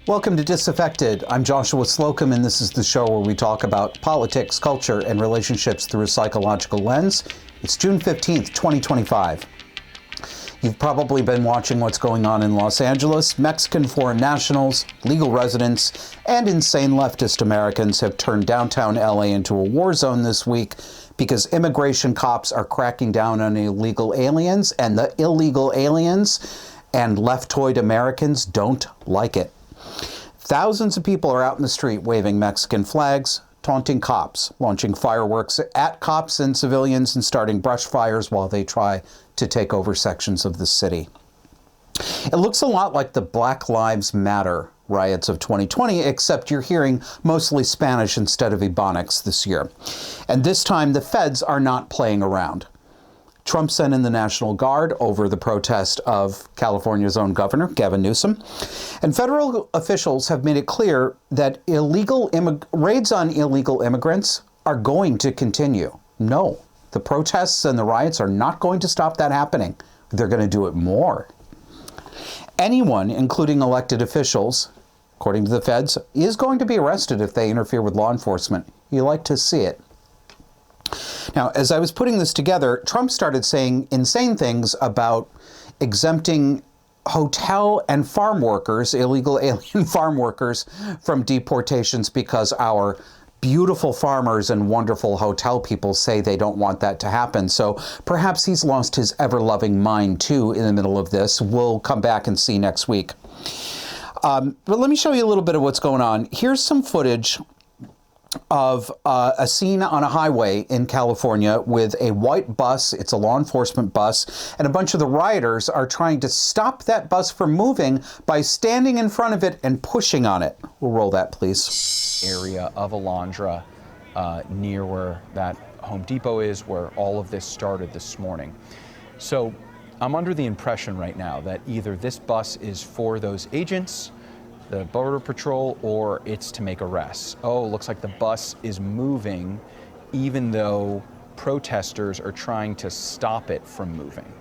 Welcome to Disaffected. I'm Joshua Slocum, and this is the show where we talk about politics, culture, and relationships through a psychological lens. It's June 15th, 2025. You've probably been watching what's going on in Los Angeles. Mexican foreign nationals, legal residents, and insane leftist Americans have turned downtown LA into a war zone this week because immigration cops are cracking down on illegal aliens, and the illegal aliens and leftoid Americans don't like it. Thousands of people are out in the street waving Mexican flags, taunting cops, launching fireworks at cops and civilians, and starting brush fires while they try to take over sections of the city. It looks a lot like the Black Lives Matter riots of 2020, except you're hearing mostly Spanish instead of Ebonics this year. And this time, the feds are not playing around. Trump sent in the National Guard over the protest of California's own governor, Gavin Newsom. And federal officials have made it clear that raids on illegal immigrants are going to continue. No, the protests and the riots are not going to stop that happening. They're going to do it more. Anyone, including elected officials, according to the feds, is going to be arrested if they interfere with law enforcement. You like to see it. Now, as I was putting this together, Trump started saying insane things about exempting hotel and farm workers, illegal alien farm workers, from deportations because our beautiful farmers and wonderful hotel people say they don't want that to happen. So perhaps he's lost his ever-loving mind, too, in the middle of this. We'll come back and see next week. But let me show you a little bit of what's going on. Here's some footage of a scene on a highway in California with a white bus. It's a law enforcement bus, and a bunch of the rioters are trying to stop that bus from moving by standing in front of it and pushing on it. We'll roll that, please. Area of Alondra, near where that Home Depot is, where all of this started this morning. So I'm under the impression right now that either this bus is for those agents, the Border Patrol, or it's to make arrests. Oh, looks like the bus is moving even though protesters are trying to stop it from moving.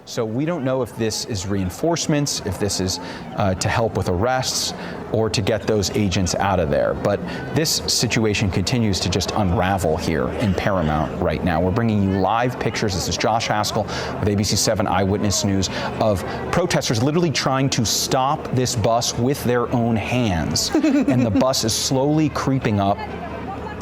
So we don't know if this is reinforcements, if this is to help with arrests, or to get those agents out of there. But this situation continues to just unravel here in Paramount right now. We're bringing you live pictures. This is Josh Haskell with ABC 7 Eyewitness News, of protesters literally trying to stop this bus with their own hands. And the bus is slowly creeping up.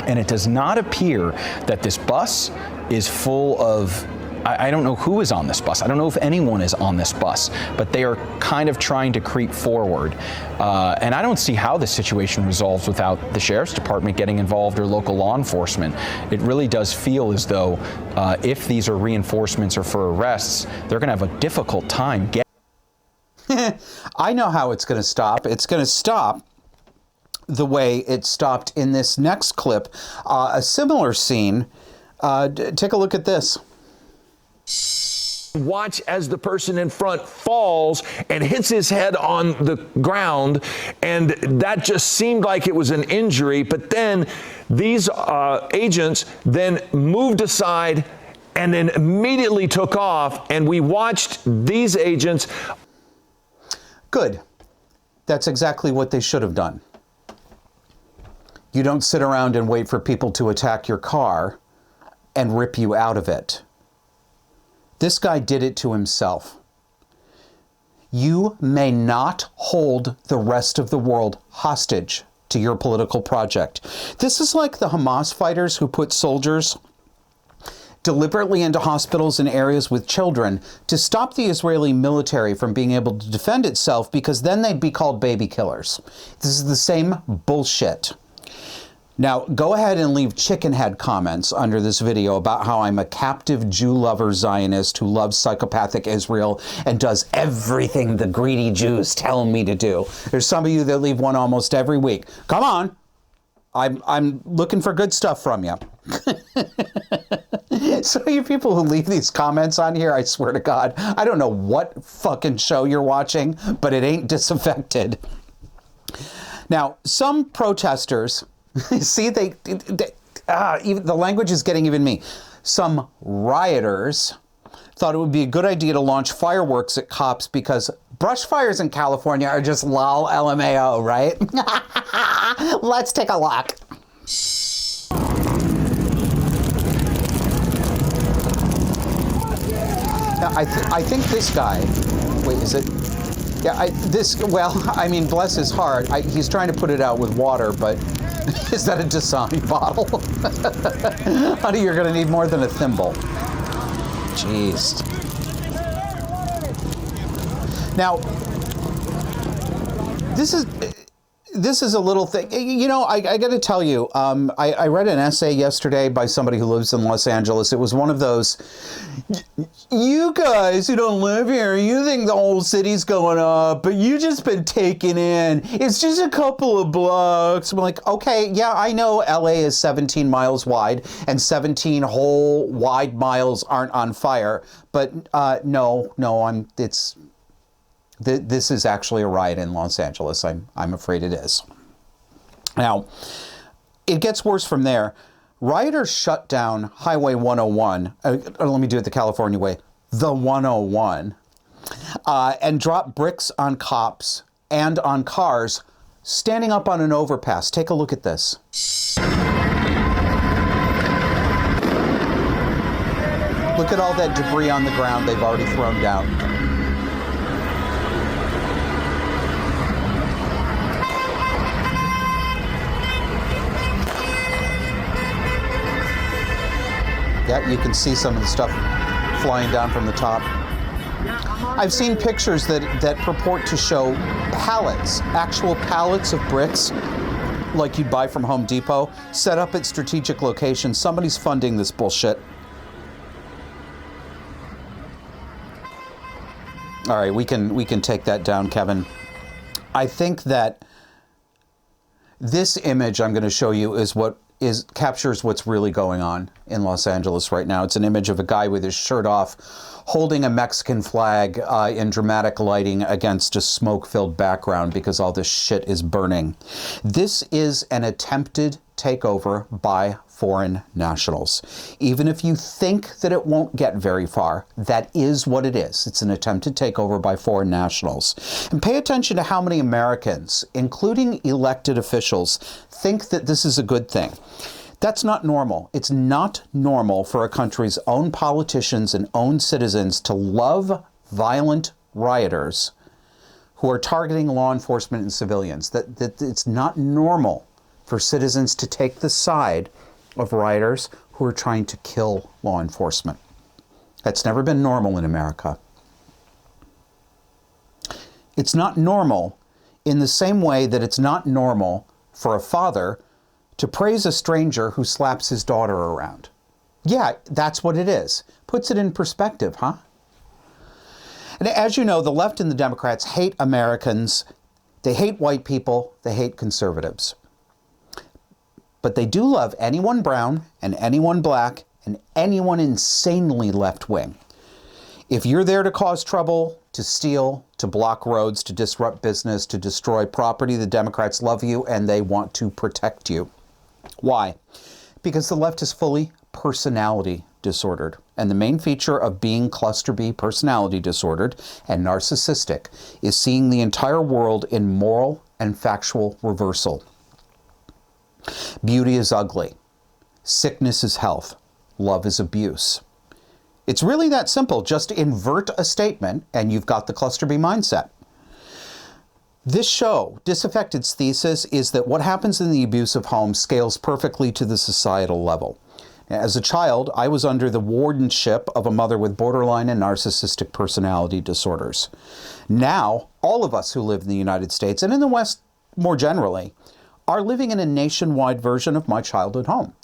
And it does not appear that this bus is full of, I don't know who is on this bus. I don't know if anyone is on this bus, but they are kind of trying to creep forward. And I don't see how this situation resolves without the sheriff's department getting involved or local law enforcement. It really does feel as though if these are reinforcements or for arrests, they're going to have a difficult time getting. I know how it's going to stop. It's going to stop the way it stopped in this next clip. A similar scene. Take a look at this. Watch as the person in front falls and hits his head on the ground, and that just seemed like it was an injury. But then these agents then moved aside and then immediately took off, and we watched these agents. Good. That's exactly what they should have done. You don't sit around and wait for people to attack your car and rip you out of it. This guy did it to himself. You may not hold the rest of the world hostage to your political project. This is like the Hamas fighters who put soldiers deliberately into hospitals and areas with children to stop the Israeli military from being able to defend itself, because then they'd be called baby killers. This is the same bullshit. Now, go ahead and leave chicken head comments under this video about how I'm a captive Jew lover Zionist who loves psychopathic Israel and does everything the greedy Jews tell me to do. There's some of you that leave one almost every week. Come on. I'm looking for good stuff from you. So you people who leave these comments on here, I swear to God, I don't know what fucking show you're watching, but it ain't Disaffected. Now, some protesters, see, even the language is getting even me. Some rioters thought it would be a good idea to launch fireworks at cops because brush fires in California are just lol LMAO, right? Let's take a look. Now, I think this guy, wait, is it? Yeah, well, I mean, bless his heart. He's trying to put it out with water, but is that a Dasani bottle? Honey, you're going to need more than a thimble. Jeez. Now, this is a little thing. You know, I got to tell you, I read an essay yesterday by somebody who lives in Los Angeles. It was one of those, you guys who don't live here, you think the whole city's going up, but you just been taken in. It's just a couple of blocks. I'm like, okay, yeah, I know LA is 17 miles wide and 17 whole wide miles aren't on fire, but no, this is actually a riot in Los Angeles. I'm afraid it is. Now, it gets worse from there. Rioters shut down Highway 101, let me do it the California way, the 101, and dropped bricks on cops and on cars standing up on an overpass. Take a look at this. Look at all that debris on the ground they've already thrown down. Yeah, you can see some of the stuff flying down from the top. I've seen pictures that purport to show pallets, actual pallets of bricks, like you'd buy from Home Depot, set up at strategic locations. Somebody's funding this bullshit. All right, we can take that down, Kevin. I think that this image I'm going to show you captures what's really going on in Los Angeles right now. It's an image of a guy with his shirt off, holding a Mexican flag in dramatic lighting against a smoke-filled background because all this shit is burning. This is an attempted takeover by foreign nationals. Even if you think that it won't get very far, that is what it is. It's an attempted takeover by foreign nationals. And pay attention to how many Americans, including elected officials, think that this is a good thing. That's not normal. It's not normal for a country's own politicians and own citizens to love violent rioters who are targeting law enforcement and civilians. That it's not normal for citizens to take the side of rioters who are trying to kill law enforcement. That's never been normal in America. It's not normal in the same way that it's not normal for a father to praise a stranger who slaps his daughter around. Yeah, that's what it is. Puts it in perspective, huh? And as you know, the left and the Democrats hate Americans. They hate white people. They hate conservatives. But they do love anyone brown and anyone black and anyone insanely left-wing. If you're there to cause trouble, to steal, to block roads, to disrupt business, to destroy property, the Democrats love you and they want to protect you. Why? Because the left is fully personality disordered. And the main feature of being cluster B personality disordered and narcissistic is seeing the entire world in moral and factual reversal. Beauty is ugly. Sickness is health. Love is abuse. It's really that simple. Just invert a statement and you've got the cluster B mindset. This show, Disaffected's thesis is that what happens in the abusive home scales perfectly to the societal level. As a child, I was under the wardenship of a mother with borderline and narcissistic personality disorders. Now, all of us who live in the United States and in the West more generally are living in a nationwide version of my childhood home.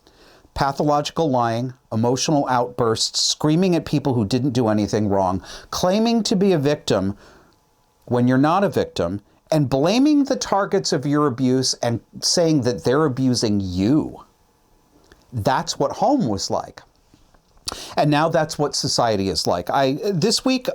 Pathological lying, emotional outbursts, screaming at people who didn't do anything wrong, claiming to be a victim when you're not a victim, and blaming the targets of your abuse and saying that they're abusing you. That's what home was like. And now that's what society is like. This week,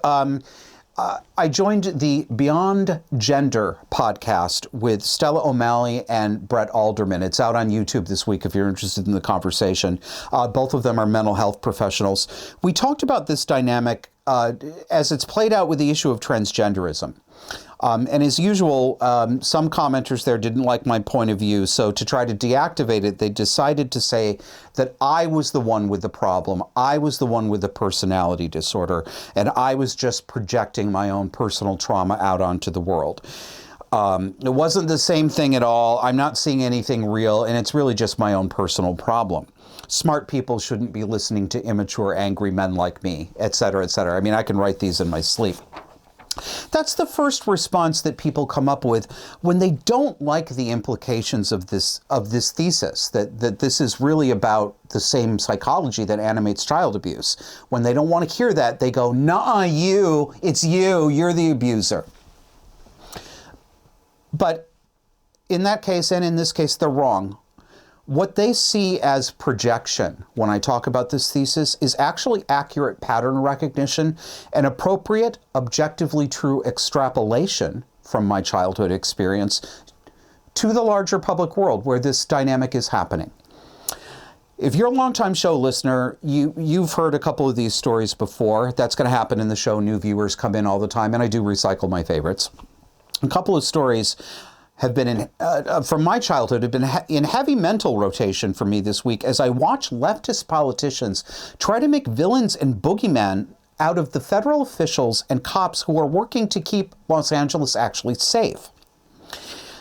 I joined the Beyond Gender podcast with Stella O'Malley and Brett Alderman. It's out on YouTube this week if you're interested in the conversation. Both of them are mental health professionals. We talked about this dynamic as it's played out with the issue of transgenderism. And as usual, some commenters there didn't like my point of view, so to try to deactivate it, they decided to say that I was the one with the problem, I was the one with the personality disorder, and I was just projecting my own personal trauma out onto the world. It wasn't the same thing at all. I'm not seeing anything real, and it's really just my own personal problem. Smart people shouldn't be listening to immature, angry men like me, et cetera, et cetera. I mean, I can write these in my sleep. That's the first response that people come up with when they don't like the implications of this thesis, that this is really about the same psychology that animates child abuse. When they don't want to hear that, they go, "Nuh-uh, it's you, you're the abuser." But in that case, and in this case, they're wrong. What they see as projection when I talk about this thesis is actually accurate pattern recognition and appropriate, objectively true extrapolation from my childhood experience to the larger public world where this dynamic is happening. If you're a longtime show listener, you've heard a couple of these stories before. That's going to happen in the show. New viewers come in all the time, and I do recycle my favorites. A couple of stories have been from my childhood have been in heavy mental rotation for me this week as I watch leftist politicians try to make villains and boogeymen out of the federal officials and cops who are working to keep Los Angeles actually safe.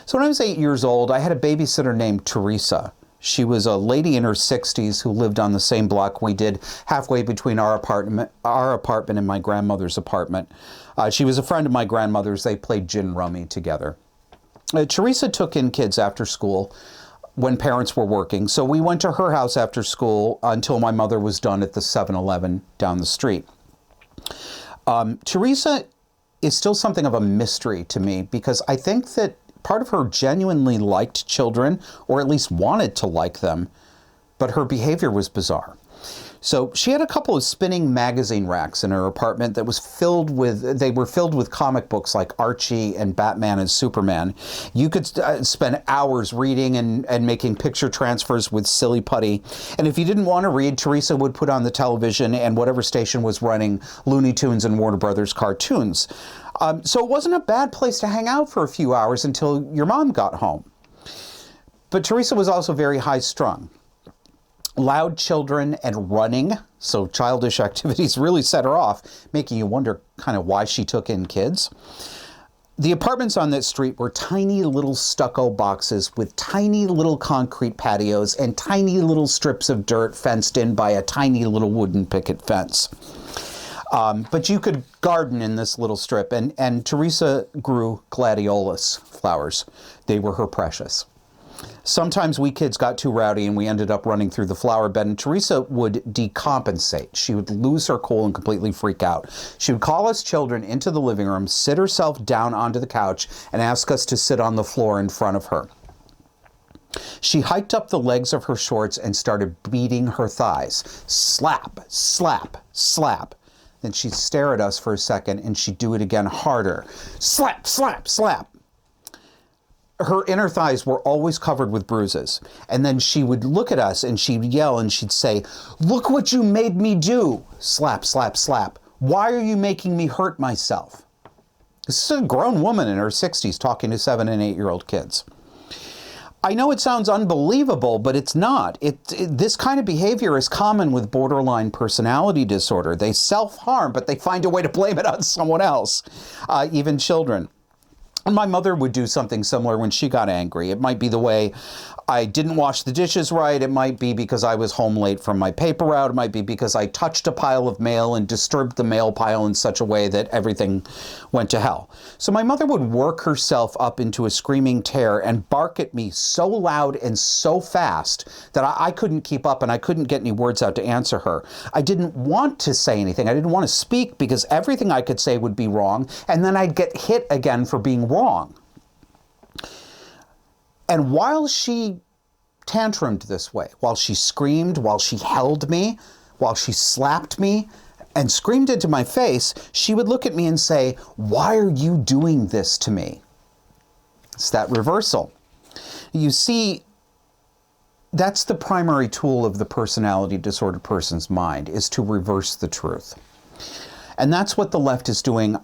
So when I was 8 years old, I had a babysitter named Teresa. She was a lady in her 60s who lived on the same block we did, halfway between our apartment and my grandmother's apartment. She was a friend of my grandmother's. They played gin rummy together. Teresa took in kids after school when parents were working, so we went to her house after school until my mother was done at the 7-Eleven down the street. Teresa is still something of a mystery to me because I think that part of her genuinely liked children, or at least wanted to like them, but her behavior was bizarre. So she had a couple of spinning magazine racks in her apartment that was filled with comic books like Archie and Batman and Superman. You could spend hours reading and making picture transfers with silly putty. And if you didn't want to read, Teresa would put on the television and whatever station was running Looney Tunes and Warner Brothers cartoons. So it wasn't a bad place to hang out for a few hours until your mom got home. But Teresa was also very high-strung. Loud children and running, so childish activities really set her off, making you wonder kind of why she took in kids. The apartments on that street were tiny little stucco boxes with tiny little concrete patios and tiny little strips of dirt fenced in by a tiny little wooden picket fence. But you could garden in this little strip, and Teresa grew gladiolus flowers. They were her precious. Sometimes we kids got too rowdy and we ended up running through the flower bed, and Teresa would decompensate. She would lose her cool and completely freak out. She would call us children into the living room, sit herself down onto the couch, and ask us to sit on the floor in front of her. She hiked up the legs of her shorts and started beating her thighs. Slap, slap, slap. Then she'd stare at us for a second and she'd do it again harder. Slap, slap, slap. Her inner thighs were always covered with bruises. And then she would look at us and she'd yell and she'd say, "Look what you made me do." Slap, slap, slap. "Why are you making me hurt myself?" This is a grown woman in her 60s talking to 7- and 8-year-old kids. I know it sounds unbelievable, but it's not. This kind of behavior is common with borderline personality disorder. They self-harm, but they find a way to blame it on someone else, even children. And my mother would do something similar when she got angry. It might be the way I didn't wash the dishes right. It might be because I was home late from my paper route. It might be because I touched a pile of mail and disturbed the mail pile in such a way that everything went to hell. So my mother would work herself up into a screaming tear and bark at me so loud and so fast that I couldn't keep up and I couldn't get any words out to answer her. I didn't want to say anything. I didn't want to speak because everything I could say would be wrong, and then I'd get hit again for being wrong. And while she tantrumed this way, while she screamed, while she held me, while she slapped me, and screamed into my face, she would look at me and say, "Why are you doing this to me?" It's that reversal. You see, that's the primary tool of the personality disorder person's mind, is to reverse the truth. And that's what the left is doing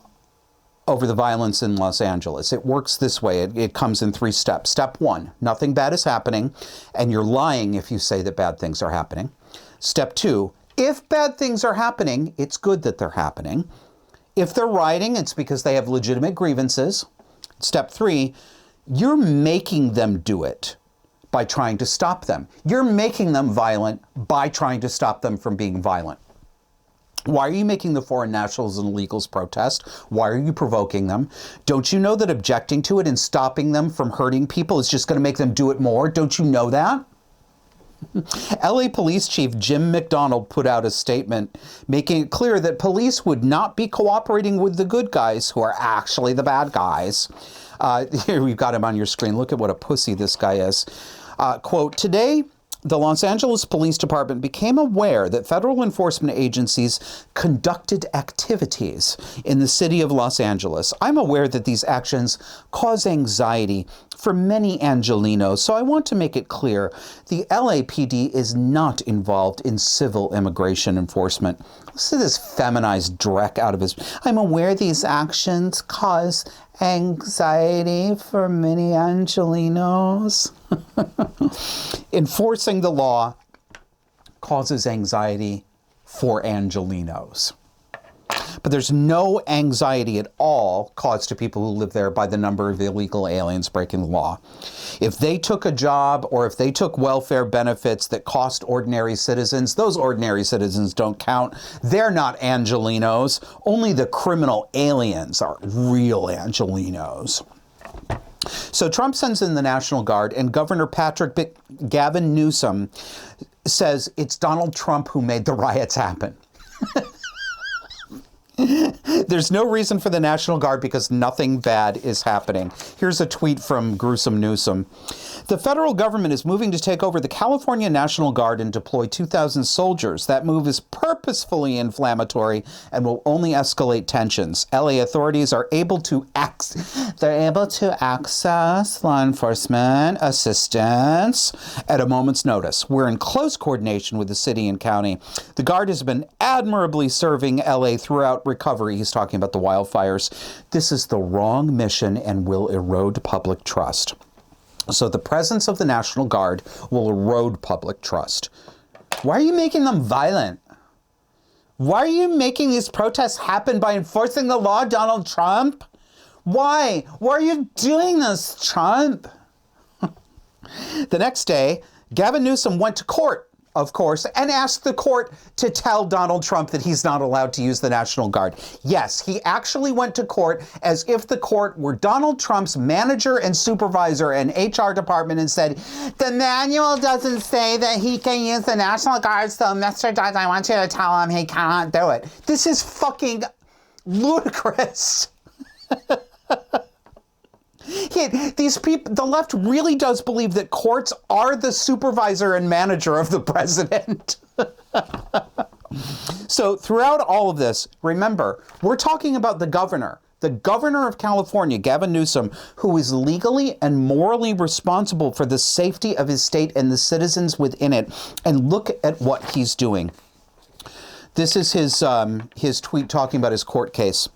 over the violence in Los Angeles. It works this way. It comes in 3 steps. Step 1, nothing bad is happening, and you're lying if you say that bad things are happening. Step 2, if bad things are happening, it's good that they're happening. If they're rioting, it's because they have legitimate grievances. Step 3, you're making them do it by trying to stop them. You're making them violent by trying to stop them from being violent. Why are you making the foreign nationals and illegals protest? Why are you provoking them? Don't you know that objecting to it and stopping them from hurting people is just going to make them do it more? Don't you know that? LA Police Chief Jim McDonald put out a statement making it clear that police would not be cooperating with the good guys who are actually the bad guys. Here, we've got him on your screen. Look at what a pussy this guy is. Quote, "Today, the Los Angeles Police Department became aware that federal enforcement agencies conducted activities in the city of Los Angeles. I'm aware that these actions cause anxiety for many Angelenos, so I want to make it clear the LAPD is not involved in civil immigration enforcement." Listen to this feminized dreck out of his... "I'm aware these actions cause anxiety for many Angelenos." Enforcing the law causes anxiety for Angelenos. But there's no anxiety at all caused to people who live there by the number of illegal aliens breaking the law. If they took a job or if they took welfare benefits that cost ordinary citizens, those ordinary citizens don't count. They're not Angelenos. Only the criminal aliens are real Angelenos. So Trump sends in the National Guard, and Governor Gavin Newsom says it's Donald Trump who made the riots happen. There's no reason for the National Guard because nothing bad is happening. Here's a tweet from Gruesome Newsom. "The federal government is moving to take over the California National Guard and deploy 2,000 soldiers. That move is purposefully inflammatory and will only escalate tensions. LA authorities are able to access law enforcement assistance at a moment's notice. We're in close coordination with the city and county. The Guard has been admirably serving LA throughout recovery." He's talking about the wildfires. "This is the wrong mission and will erode public trust." So the presence of the National Guard will erode public trust. Why are you making them violent? Why are you making these protests happen by enforcing the law, Donald Trump? Why? Why are you doing this, Trump? The next day, Gavin Newsom went to court, of course, and asked the court to tell Donald Trump that he's not allowed to use the National Guard. Yes, he actually went to court as if the court were Donald Trump's manager and supervisor and HR department and said, "The manual doesn't say that he can use the National Guard, so Mr. Judge, I want you to tell him he cannot do it." This is fucking ludicrous. These people, the left really does believe that courts are the supervisor and manager of the president. So throughout all of this, remember, we're talking about the governor of California, Gavin Newsom, who is legally and morally responsible for the safety of his state and the citizens within it. And look at what he's doing. This is his tweet talking about his court case.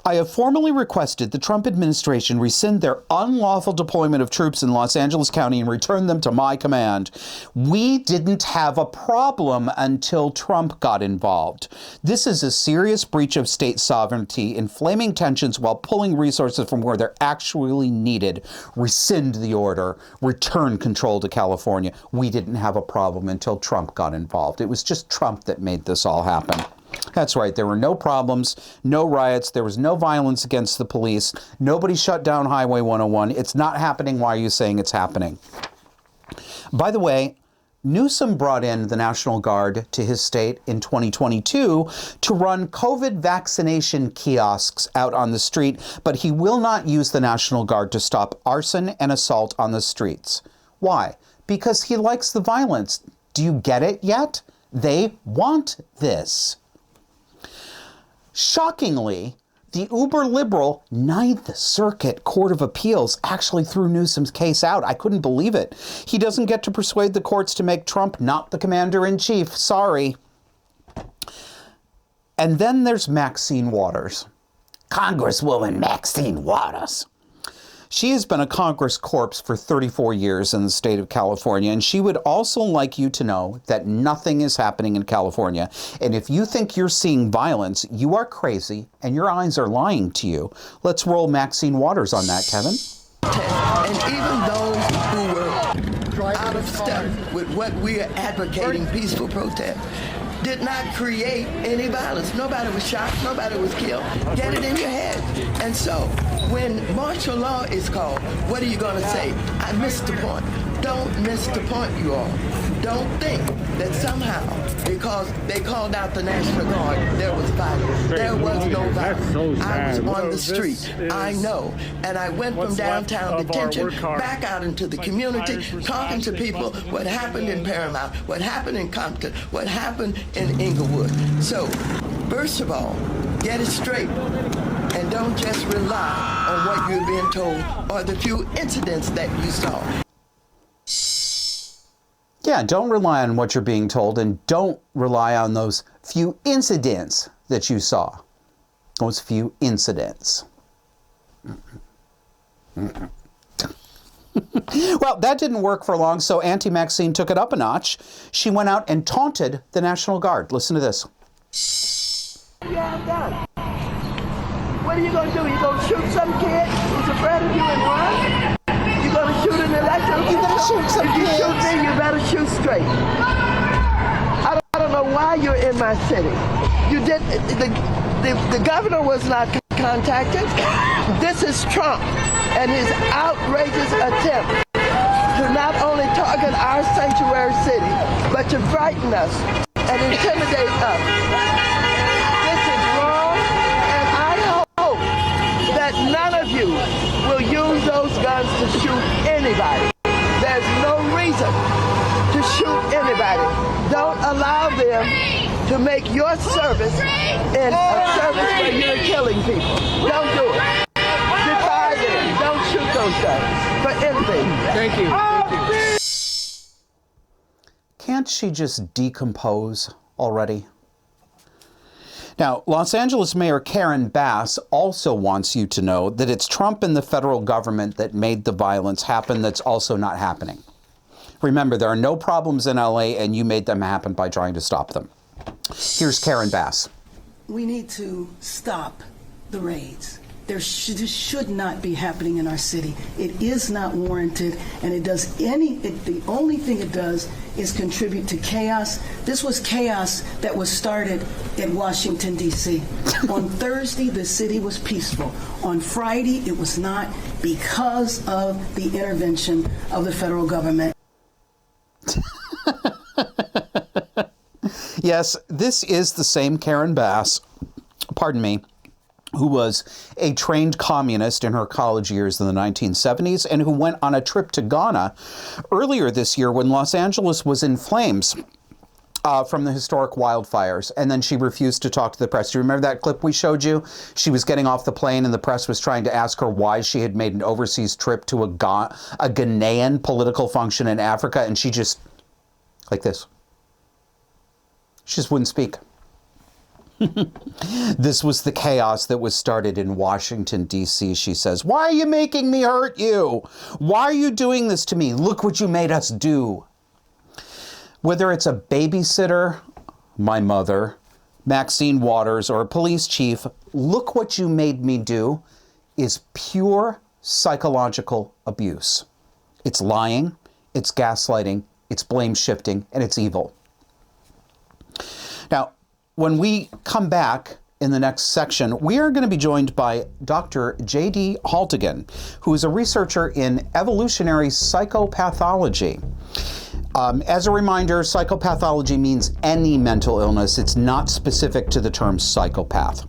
"I have formally requested the Trump administration rescind their unlawful deployment of troops in Los Angeles County and return them to my command. We didn't have a problem until Trump got involved. This is a serious breach of state sovereignty, inflaming tensions while pulling resources from where they're actually needed. Rescind the order. Return control to California. We didn't have a problem until Trump got involved. It was just Trump that made this all happen." That's right. There were no problems, no riots. There was no violence against the police. Nobody shut down Highway 101. It's not happening. Why are you saying it's happening? By the way, Newsom brought in the National Guard to his state in 2022 to run COVID vaccination kiosks out on the street, but he will not use the National Guard to stop arson and assault on the streets. Why? Because he likes the violence. Do you get it yet? They want this. Shockingly, the uber-liberal Ninth Circuit Court of Appeals actually threw Newsom's case out. I couldn't believe it. He doesn't get to persuade the courts to make Trump not the commander-in-chief. Sorry. And then there's Maxine Waters. Congresswoman Maxine Waters. She has been a Congress corpse for 34 years in the state of California, and she would also like you to know that nothing is happening in California. And if you think you're seeing violence, you are crazy, and your eyes are lying to you. Let's roll Maxine Waters on that, Kevin. And even those who were out of step with what we are advocating, peaceful protest, did not create any violence. Nobody was shot, nobody was killed. Get it in your head. And so, when martial law is called, what are you going to say? I missed the point. Don't miss the point, you all. Don't think that somehow, because they called out the National Guard, there was violence. There was no violence. I was on the street. I know. And I went from downtown detention back out into the community, talking to people what happened in Paramount, what happened in Compton, what happened in Inglewood. So, first of all, get it straight. And don't just rely on what you're being told or the few incidents that you saw. Yeah, don't rely on what you're being told, and don't rely on those few incidents that you saw. Those few incidents. Well, that didn't work for long, so Auntie Maxine took it up a notch. She went out and taunted the National Guard. Listen to this. Yeah, what are you going to do? You going to shoot some kid who's afraid of you and run? You going to shoot an elected? You better shoot some kids. If you shoot me, you better shoot straight. I don't know why you're in my city. You did. The governor was not contacted. This is Trump and his outrageous attempt to not only target our sanctuary city, but to frighten us and intimidate us. This is wrong, and I hope that none of you will use those guns to shoot anybody. There's no reason to shoot anybody. Don't allow them to make your service in a service where you're killing people. Don't do it. Defy them. Don't shoot those guns for anything. Thank you. Thank you. Can't she just decompose already? Now, Los Angeles Mayor Karen Bass also wants you to know that it's Trump and the federal government that made the violence happen that's also not happening. Remember, there are no problems in LA, and you made them happen by trying to stop them. Here's Karen Bass. We need to stop the raids. This should not be happening in our city. It is not warranted, and the only thing it does is contribute to chaos. This was chaos that was started in Washington, D.C. On Thursday, the city was peaceful. On Friday, it was not because of the intervention of the federal government. Yes, this is the same Karen Bass, who was a trained communist in her college years in the 1970s and who went on a trip to Ghana earlier this year when Los Angeles was in flames from the historic wildfires. And then she refused to talk to the press. Do you remember that clip we showed you? She was getting off the plane and the press was trying to ask her why she had made an overseas trip to a Ghanaian political function in Africa. And she just, like this. She just wouldn't speak. This was the chaos that was started in Washington, D.C., she says. Why are you making me hurt you? Why are you doing this to me? Look what you made us do. Whether it's a babysitter, my mother, Maxine Waters, or a police chief, look what you made me do is pure psychological abuse. It's lying, it's gaslighting, it's blame shifting, and it's evil. Now, when we come back in the next section, we are going to be joined by Dr. JD Haltigan, who is a researcher in evolutionary psychopathology. As a reminder, psychopathology means any mental illness. It's not specific to the term psychopath.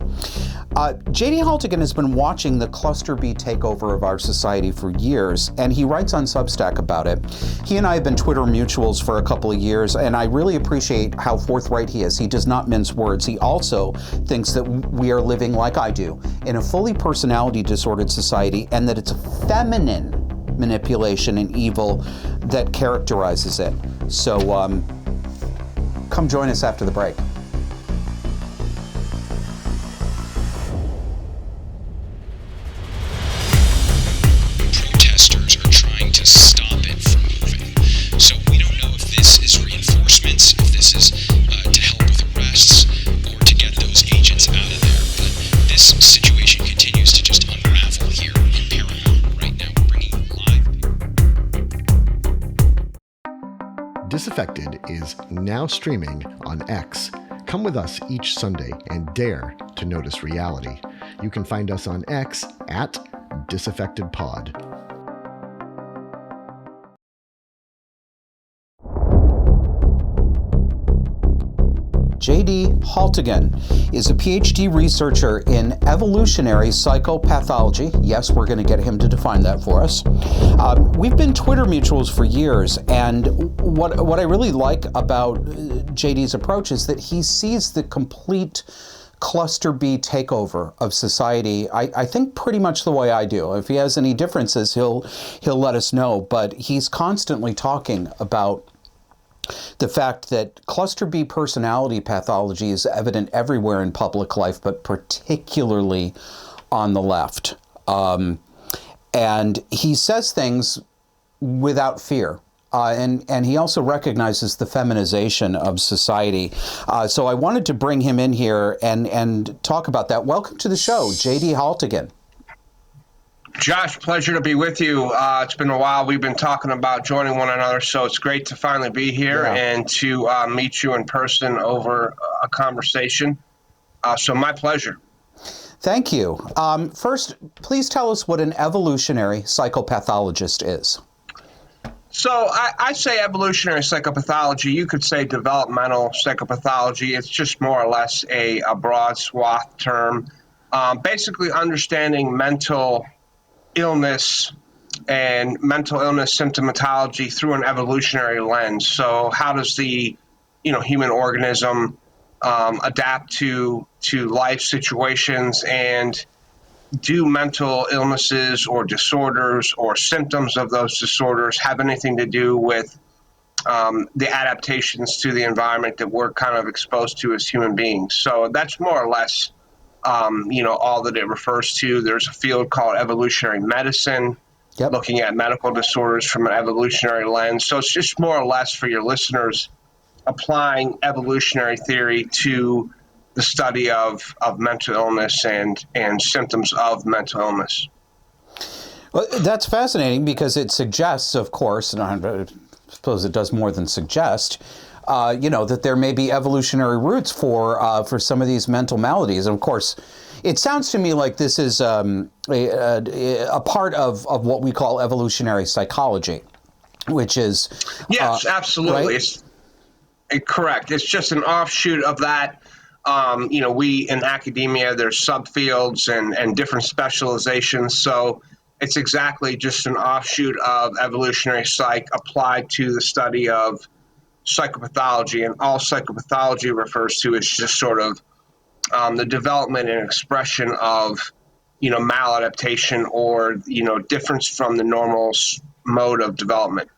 JD Haltigan has been watching the cluster B takeover of our society for years, and he writes on Substack about it. He and I have been Twitter mutuals for a couple of years, and I really appreciate how forthright he is. He does not mince words. He also thinks that we are living, like I do, in a fully personality disordered society, and that it's feminine manipulation and evil that characterizes it. So come join us after the break. Protesters are trying to stop it from moving. So we don't know if this is reinforcements, if this is to help with arrests, or to get those agents out of there. But this situation continues to just unravel here in Paramount right now. We're bringing you live. Disaffected is now streaming on X. Come with us each Sunday and dare to notice reality. You can find us on X at DisaffectedPod. JD Haltigan is a PhD researcher in evolutionary psychopathology. Yes, we're going to get him to define that for us. We've been Twitter mutuals for years, and what I really like about JD's approach is that he sees the complete cluster B takeover of society, I think pretty much the way I do. If he has any differences, he'll let us know, but he's constantly talking about the fact that cluster B personality pathology is evident everywhere in public life, but particularly on the left. And he says things without fear. And he also recognizes the feminization of society. So I wanted to bring him in here and talk about that. Welcome to the show, JD Haltigan. Josh, pleasure to be with you. It's been a while. We've been talking about joining one another, so it's great to finally be here and to meet you in person over a conversation. So my pleasure. Thank you. First, please tell us what an evolutionary psychopathologist is. So I say evolutionary psychopathology. You could say developmental psychopathology. It's just more or less a broad swath term. Basically understanding mental illness and mental illness symptomatology through an evolutionary lens. So how does the human organism adapt to life situations, and do mental illnesses or disorders or symptoms of those disorders have anything to do with the adaptations to the environment that we're kind of exposed to as human beings? So that's more or less all that it refers to. There's a field called evolutionary medicine, looking at medical disorders from an evolutionary lens. So it's just more or less, for your listeners, applying evolutionary theory to the study of mental illness and symptoms of mental illness. Well, that's fascinating because it suggests, of course, and I suppose it does more than suggest, that there may be evolutionary roots for some of these mental maladies. And of course, it sounds to me like this is a part of what we call evolutionary psychology, which is yes, absolutely, right? Correct. It's just an offshoot of that. We in academia, there's subfields and different specializations. So it's exactly just an offshoot of evolutionary psych applied to the study of psychopathology, and all psychopathology refers to is just sort of the development and expression of maladaptation or difference from the normal mode of development.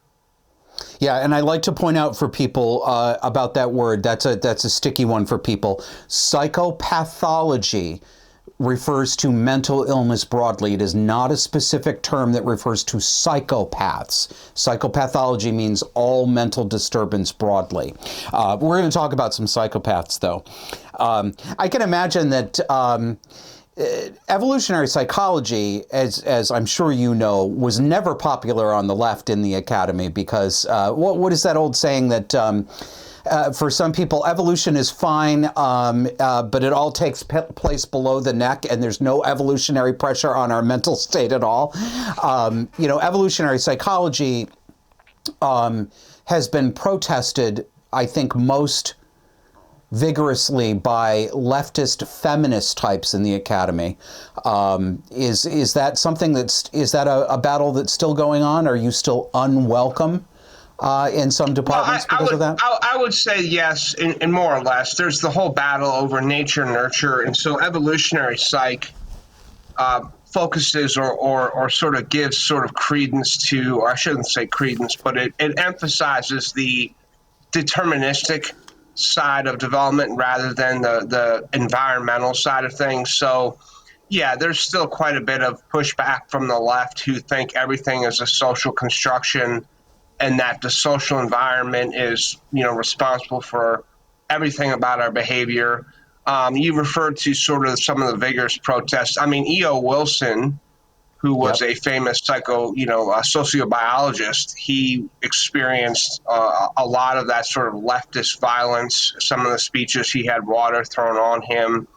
Yeah, and I like to point out for people about that word. That's a sticky one for people. Psychopathology refers to mental illness broadly. It is not a specific term that refers to psychopaths. Psychopathology means all mental disturbance broadly. We're going to talk about some psychopaths, though. I can imagine that evolutionary psychology, as I'm sure you know, was never popular on the left in the academy because what is that old saying that for some people, evolution is fine, but it all takes place below the neck, and there's no evolutionary pressure on our mental state at all. Evolutionary psychology has been protested, I think, most vigorously by leftist feminist types in the academy. Is that something is that a battle that's still going on? Are you still unwelcome in some departments because of that? I would say yes, in more or less. There's the whole battle over nature nurture, and so evolutionary psych focuses or sort of gives sort of credence to, or I shouldn't say credence, but it emphasizes the deterministic side of development rather than the environmental side of things. So yeah, there's still quite a bit of pushback from the left who think everything is a social construction and that the social environment is, responsible for everything about our behavior. You referred to sort of some of the vigorous protests. I mean, E.O. Wilson, who was a famous sociobiologist, he experienced a lot of that sort of leftist violence. Some of the speeches, he had water thrown on him.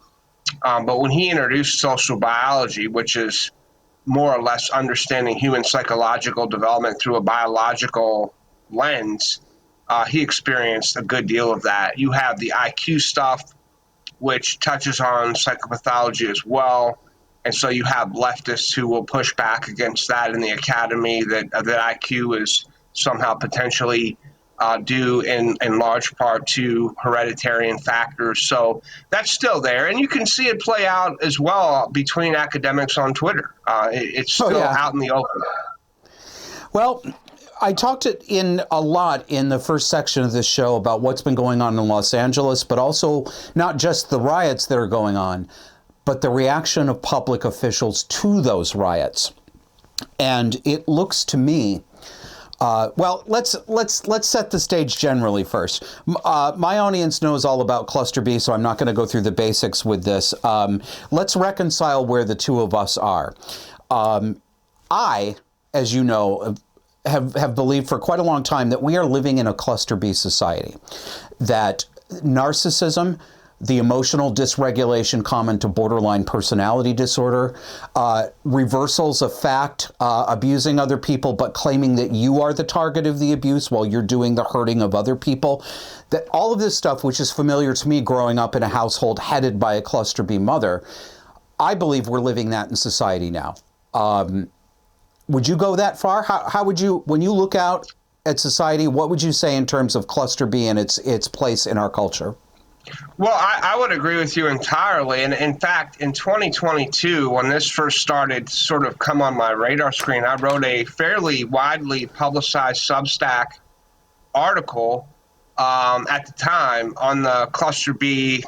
But when he introduced social biology, which is more or less understanding human psychological development through a biological lens, he experienced a good deal of that. You have the IQ stuff, which touches on psychopathology as well. And so you have leftists who will push back against that in the academy, that IQ is somehow potentially due in large part to hereditary factors. So that's still there. And you can see it play out as well between academics on Twitter. It's still out in the open. Well, I talked a lot in the first section of this show about what's been going on in Los Angeles, but also not just the riots that are going on, but the reaction of public officials to those riots. And it looks to me, let's set the stage generally first. My audience knows all about Cluster B, so I'm not going to go through the basics with this. Let's reconcile where the two of us are. I, as you know, have believed for quite a long time that we are living in a Cluster B society, that narcissism, the emotional dysregulation common to borderline personality disorder, reversals of fact, abusing other people, but claiming that you are the target of the abuse while you're doing the hurting of other people. That all of this stuff, which is familiar to me growing up in a household headed by a Cluster B mother, I believe we're living that in society now. Would you go that far? How would you, when you look out at society, what would you say in terms of Cluster B and its place in our culture? Well, I would agree with you entirely. And in fact, in 2022, when this first started to sort of come on my radar screen, I wrote a fairly widely publicized Substack article at the time on the Cluster B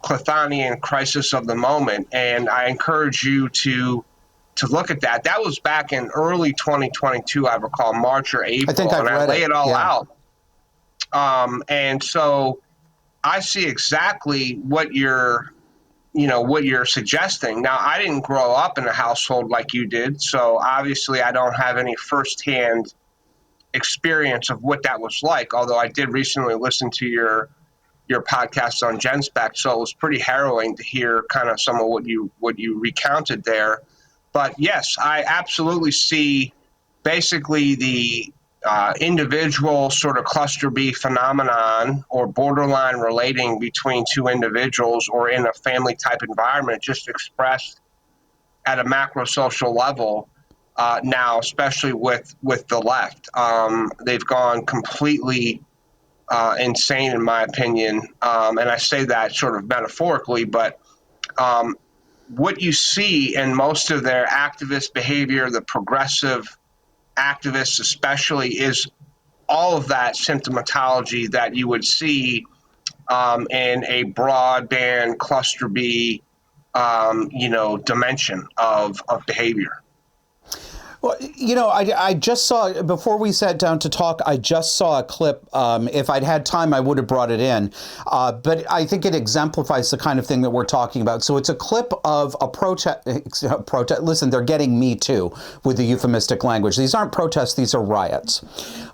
Clithonian crisis of the moment. And I encourage you to look at that. That was back in early 2022, I recall, March or April. I think I've read I lay it all yeah. out. And so I see exactly what you're suggesting. Now, I didn't grow up in a household like you did, so obviously I don't have any firsthand experience of what that was like, although I did recently listen to your podcast on GenSpec, so it was pretty harrowing to hear kind of some of what you recounted there. But yes, I absolutely see basically the individual sort of Cluster B phenomenon or borderline relating between two individuals or in a family type environment just expressed at a macro social level now, especially with the left. They've gone completely insane, in my opinion. And I say that sort of metaphorically, but what you see in most of their activist behavior, the progressive activists especially, is all of that symptomatology that you would see in a broadband Cluster B, dimension of behavior. Well, I just saw, before we sat down to talk, I just saw a clip. If I'd had time, I would have brought it in. But I think it exemplifies the kind of thing that we're talking about. So it's a clip of a protest. Listen, they're getting me too with the euphemistic language. These aren't protests, these are riots.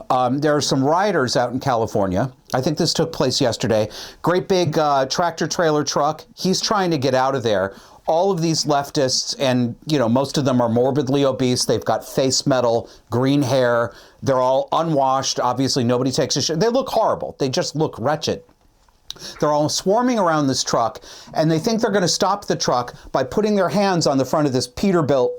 There are some rioters out in California. I think this took place yesterday. Great big tractor trailer truck. He's trying to get out of there. all of these leftists, and, you know, most of them are morbidly obese. They've got face metal, green hair. They're all unwashed. Obviously, nobody takes a shit. They look horrible. They just look wretched. They're all swarming around this truck, and they think they're going to stop the truck by putting their hands on the front of this Peterbilt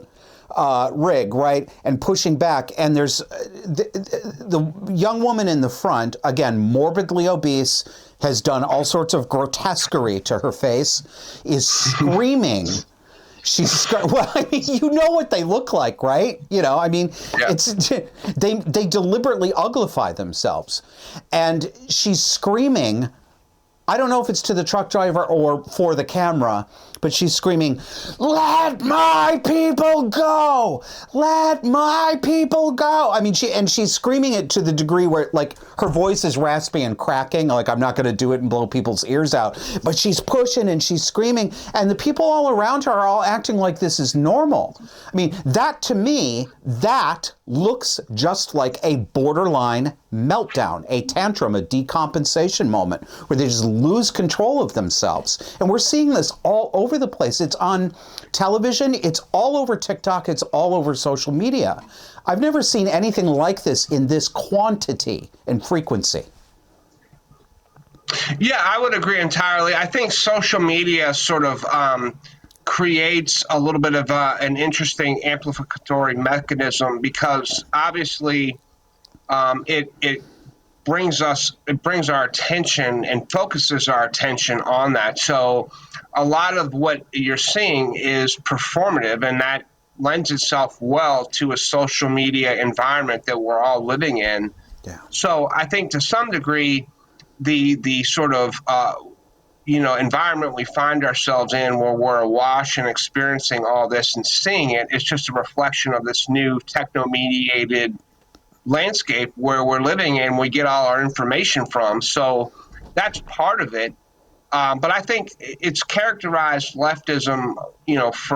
rig, right, and pushing back. And there's the young woman in the front, again, morbidly obese, has done all sorts of grotesquerie to her face, is screaming. Well, I mean, you know what they look like, right? You know, I mean, Yeah. it's they deliberately uglify themselves, and she's screaming. I don't know if it's to the truck driver or for the camera, but she's screaming, "Let my people go! Let my people go!" I mean, she's screaming it to the degree where, like, her voice is raspy and cracking, like, I'm not going to do it and blow people's ears out. But she's pushing and she's screaming, and the people all around her are all acting like this is normal. I mean, that, to me, that looks just like a borderline meltdown, a tantrum, a decompensation moment where they just lose control of themselves. And we're seeing this all over the place. It's on television, it's all over TikTok, it's all over social media. I've never seen anything like this in this quantity and frequency. Yeah, I would agree entirely. I think social media sort of creates a little bit of an interesting amplificatory mechanism, because obviously it brings our attention and focuses our attention on that. So a lot of what you're seeing is performative, and that lends itself well to a social media environment that we're all living in. Yeah. So I think to some degree, the sort of environment we find ourselves in, where we're awash and experiencing all this and seeing it, is just a reflection of this new techno-mediated landscape where we're living in, we get all our information from. So that's part of it. But I think it's characterized leftism,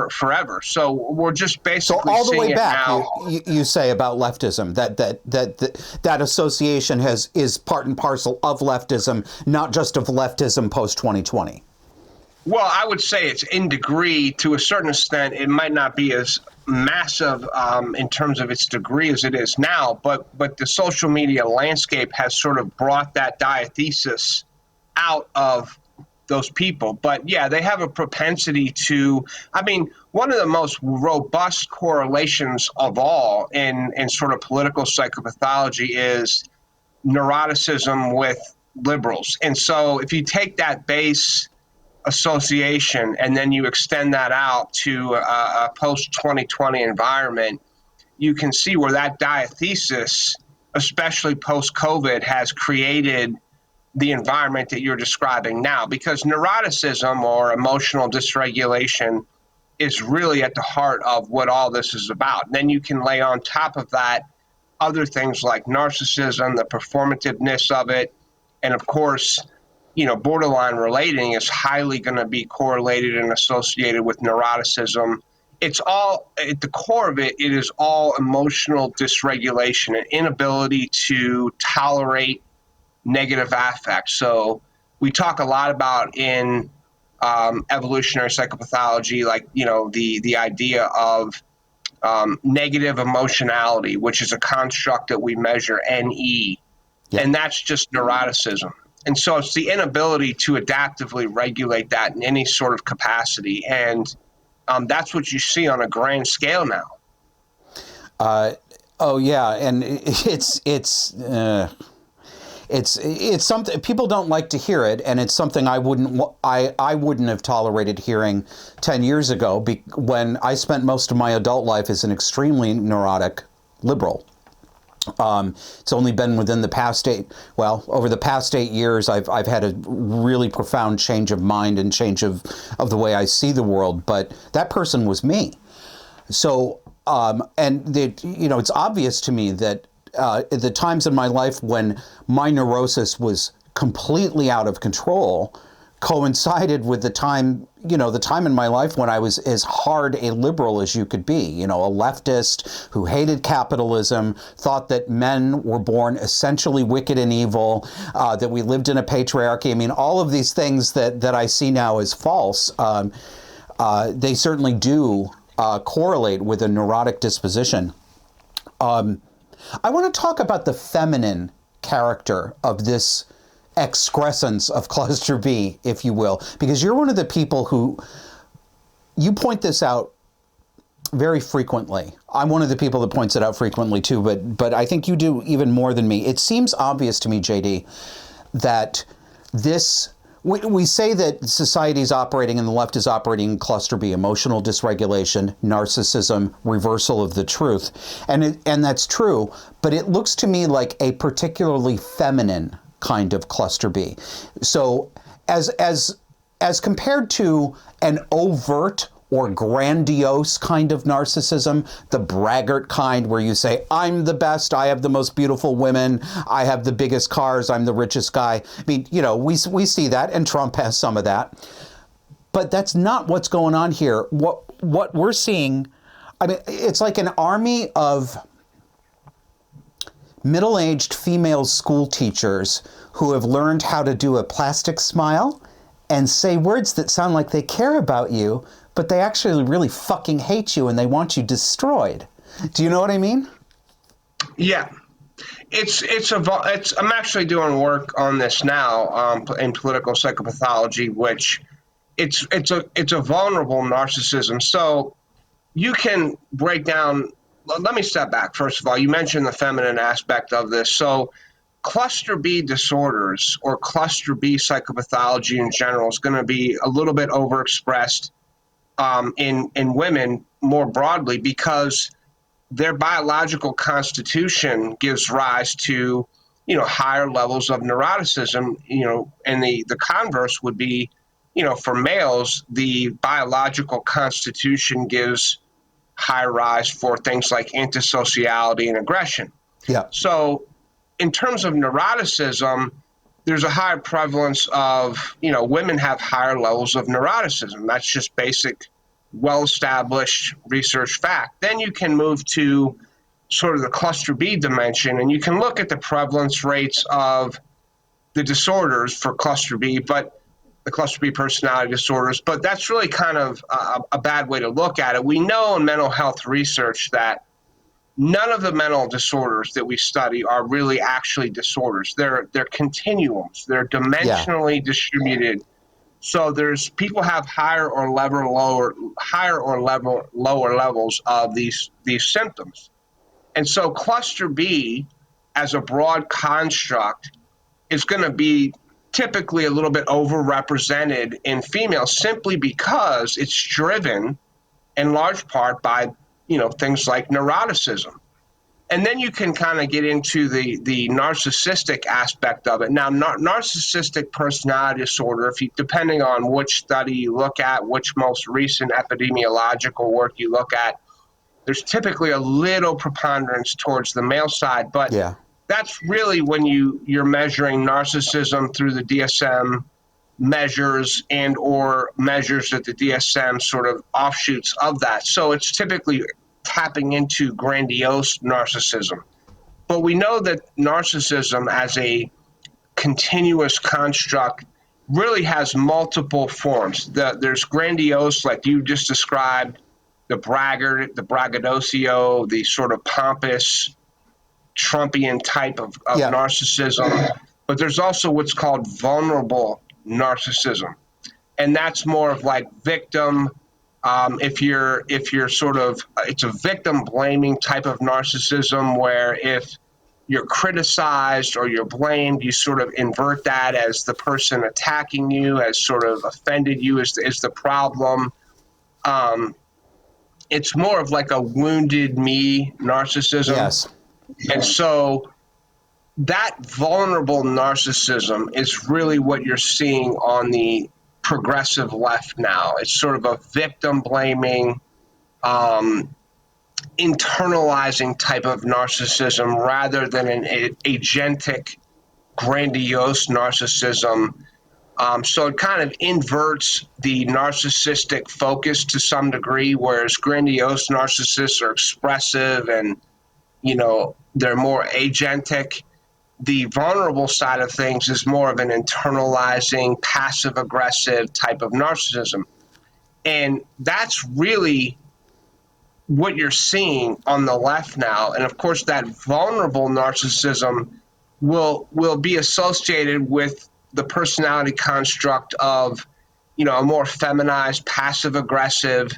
forever. So we're just basically all the seeing way it back, now. you say about leftism that association is part and parcel of leftism, not just of leftism post 2020. Well, I would say it's in degree. To a certain extent, it might not be as massive in terms of its degree as it is now, but the social media landscape has sort of brought that diathesis out of those people. But yeah, they have a propensity to, I mean, one of the most robust correlations of all in sort of political psychopathology is neuroticism with liberals. And so if you take that base association and then you extend that out to a post-2020 environment, you can see where that diathesis, especially post-COVID, has created the environment that you're describing now. Because neuroticism, or emotional dysregulation, is really at the heart of what all this is about. And then you can lay on top of that other things like narcissism, the performativeness of it, and of course, borderline relating is highly going to be correlated and associated with neuroticism. It's all, at the core of it, it is all emotional dysregulation, an inability to tolerate negative affect. So we talk a lot about in evolutionary psychopathology, like, the idea of negative emotionality, which is a construct that we measure, NE, and that's just neuroticism. And so it's the inability to adaptively regulate that in any sort of capacity. And that's what you see on a grand scale now. Oh yeah, and it's something people don't like to hear it, and it's something I wouldn't have tolerated hearing 10 years ago, when I spent most of my adult life as an extremely neurotic liberal. It's only been within the past over the past 8 years, I've had a really profound change of mind and change of the way I see the world. But that person was me. So, it's obvious to me that the times in my life when my neurosis was completely out of control coincided with the time in my life when I was as hard a liberal as you could be, a leftist who hated capitalism, thought that men were born essentially wicked and evil, that we lived in a patriarchy. I mean, all of these things that I see now as false. they certainly do correlate with a neurotic disposition. I want to talk about the feminine character of this excrescence of cluster B, if you will, because you're one of the people who, you point this out very frequently. I'm one of the people that points it out frequently too, but I think you do even more than me. It seems obvious to me, JD, that we say that society is operating and the left is operating in cluster B, emotional dysregulation, narcissism, reversal of the truth. And that's true, but it looks to me like a particularly feminine kind of cluster B. So as compared to an overt or grandiose kind of narcissism, the braggart kind where you say, I'm the best, I have the most beautiful women, I have the biggest cars, I'm the richest guy. I mean, we see that, and Trump has some of that. But that's not what's going on here. What we're seeing, I mean, it's like an army of middle-aged female school teachers who have learned how to do a plastic smile and say words that sound like they care about you, but they actually really fucking hate you and they want you destroyed. Do you know what I mean? Yeah. I'm actually doing work on this now in political psychopathology, which it's a vulnerable narcissism. So you can break down. Let me step back. First of all, you mentioned the feminine aspect of this. So cluster B disorders or cluster B psychopathology in general is going to be a little bit overexpressed in women more broadly because their biological constitution gives rise to, higher levels of neuroticism, and the converse would be, for males, the biological constitution gives high rise for things like antisociality and aggression. Yeah. So in terms of neuroticism, there's a higher prevalence of, women have higher levels of neuroticism. That's just basic, well-established research fact. Then you can move to sort of the cluster B dimension, and you can look at the prevalence rates of the disorders for cluster B, but the cluster B personality disorders, but that's really kind of a bad way to look at it. We know in mental health research that none of the mental disorders that we study are really actually disorders. They're continuums. They're dimensionally distributed. So people have higher or lower levels of these symptoms. And so cluster B as a broad construct is going to be typically a little bit overrepresented in females simply because it's driven in large part by things like neuroticism. And then you can kind of get into the narcissistic aspect of it. Now, narcissistic personality disorder, depending on which study you look at, which most recent epidemiological work you look at, there's typically a little preponderance towards the male side. But that's really when you're measuring narcissism through the DSM measures and or measures that the DSM sort of offshoots of that. So it's typically tapping into grandiose narcissism. But we know that narcissism as a continuous construct really has multiple forms. There's grandiose, like you just described, the braggart, the braggadocio, the sort of pompous, Trumpian type of narcissism. But there's also what's called vulnerable narcissism. And that's more of like victim. If you're sort of, it's a victim blaming type of narcissism where if you're criticized or you're blamed, you sort of invert that as the person attacking you, as sort of offended you is the problem. It's more of like a wounded me narcissism. Yes. And so that vulnerable narcissism is really what you're seeing on the progressive left now. It's sort of a victim blaming, internalizing type of narcissism rather than an agentic, grandiose narcissism. So it kind of inverts the narcissistic focus to some degree, whereas grandiose narcissists are expressive and, they're more agentic. The vulnerable side of things is more of an internalizing, passive-aggressive type of narcissism. And that's really what you're seeing on the left now. And of course, that vulnerable narcissism will be associated with the personality construct of, a more feminized, passive aggressive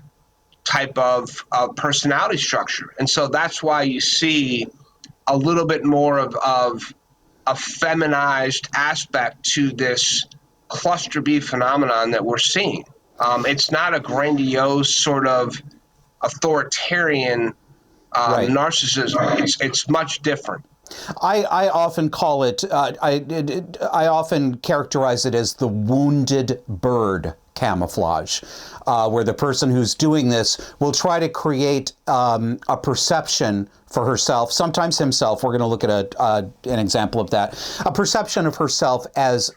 type of personality structure. And so that's why you see a little bit more of a feminized aspect to this cluster B phenomenon that we're seeing. It's not a grandiose sort of authoritarian narcissism. It's much different. I often call it, I often characterize it as the wounded bird camouflage, where the person who's doing this will try to create a perception for herself, sometimes himself. We're going to look at an example of that, a perception of herself as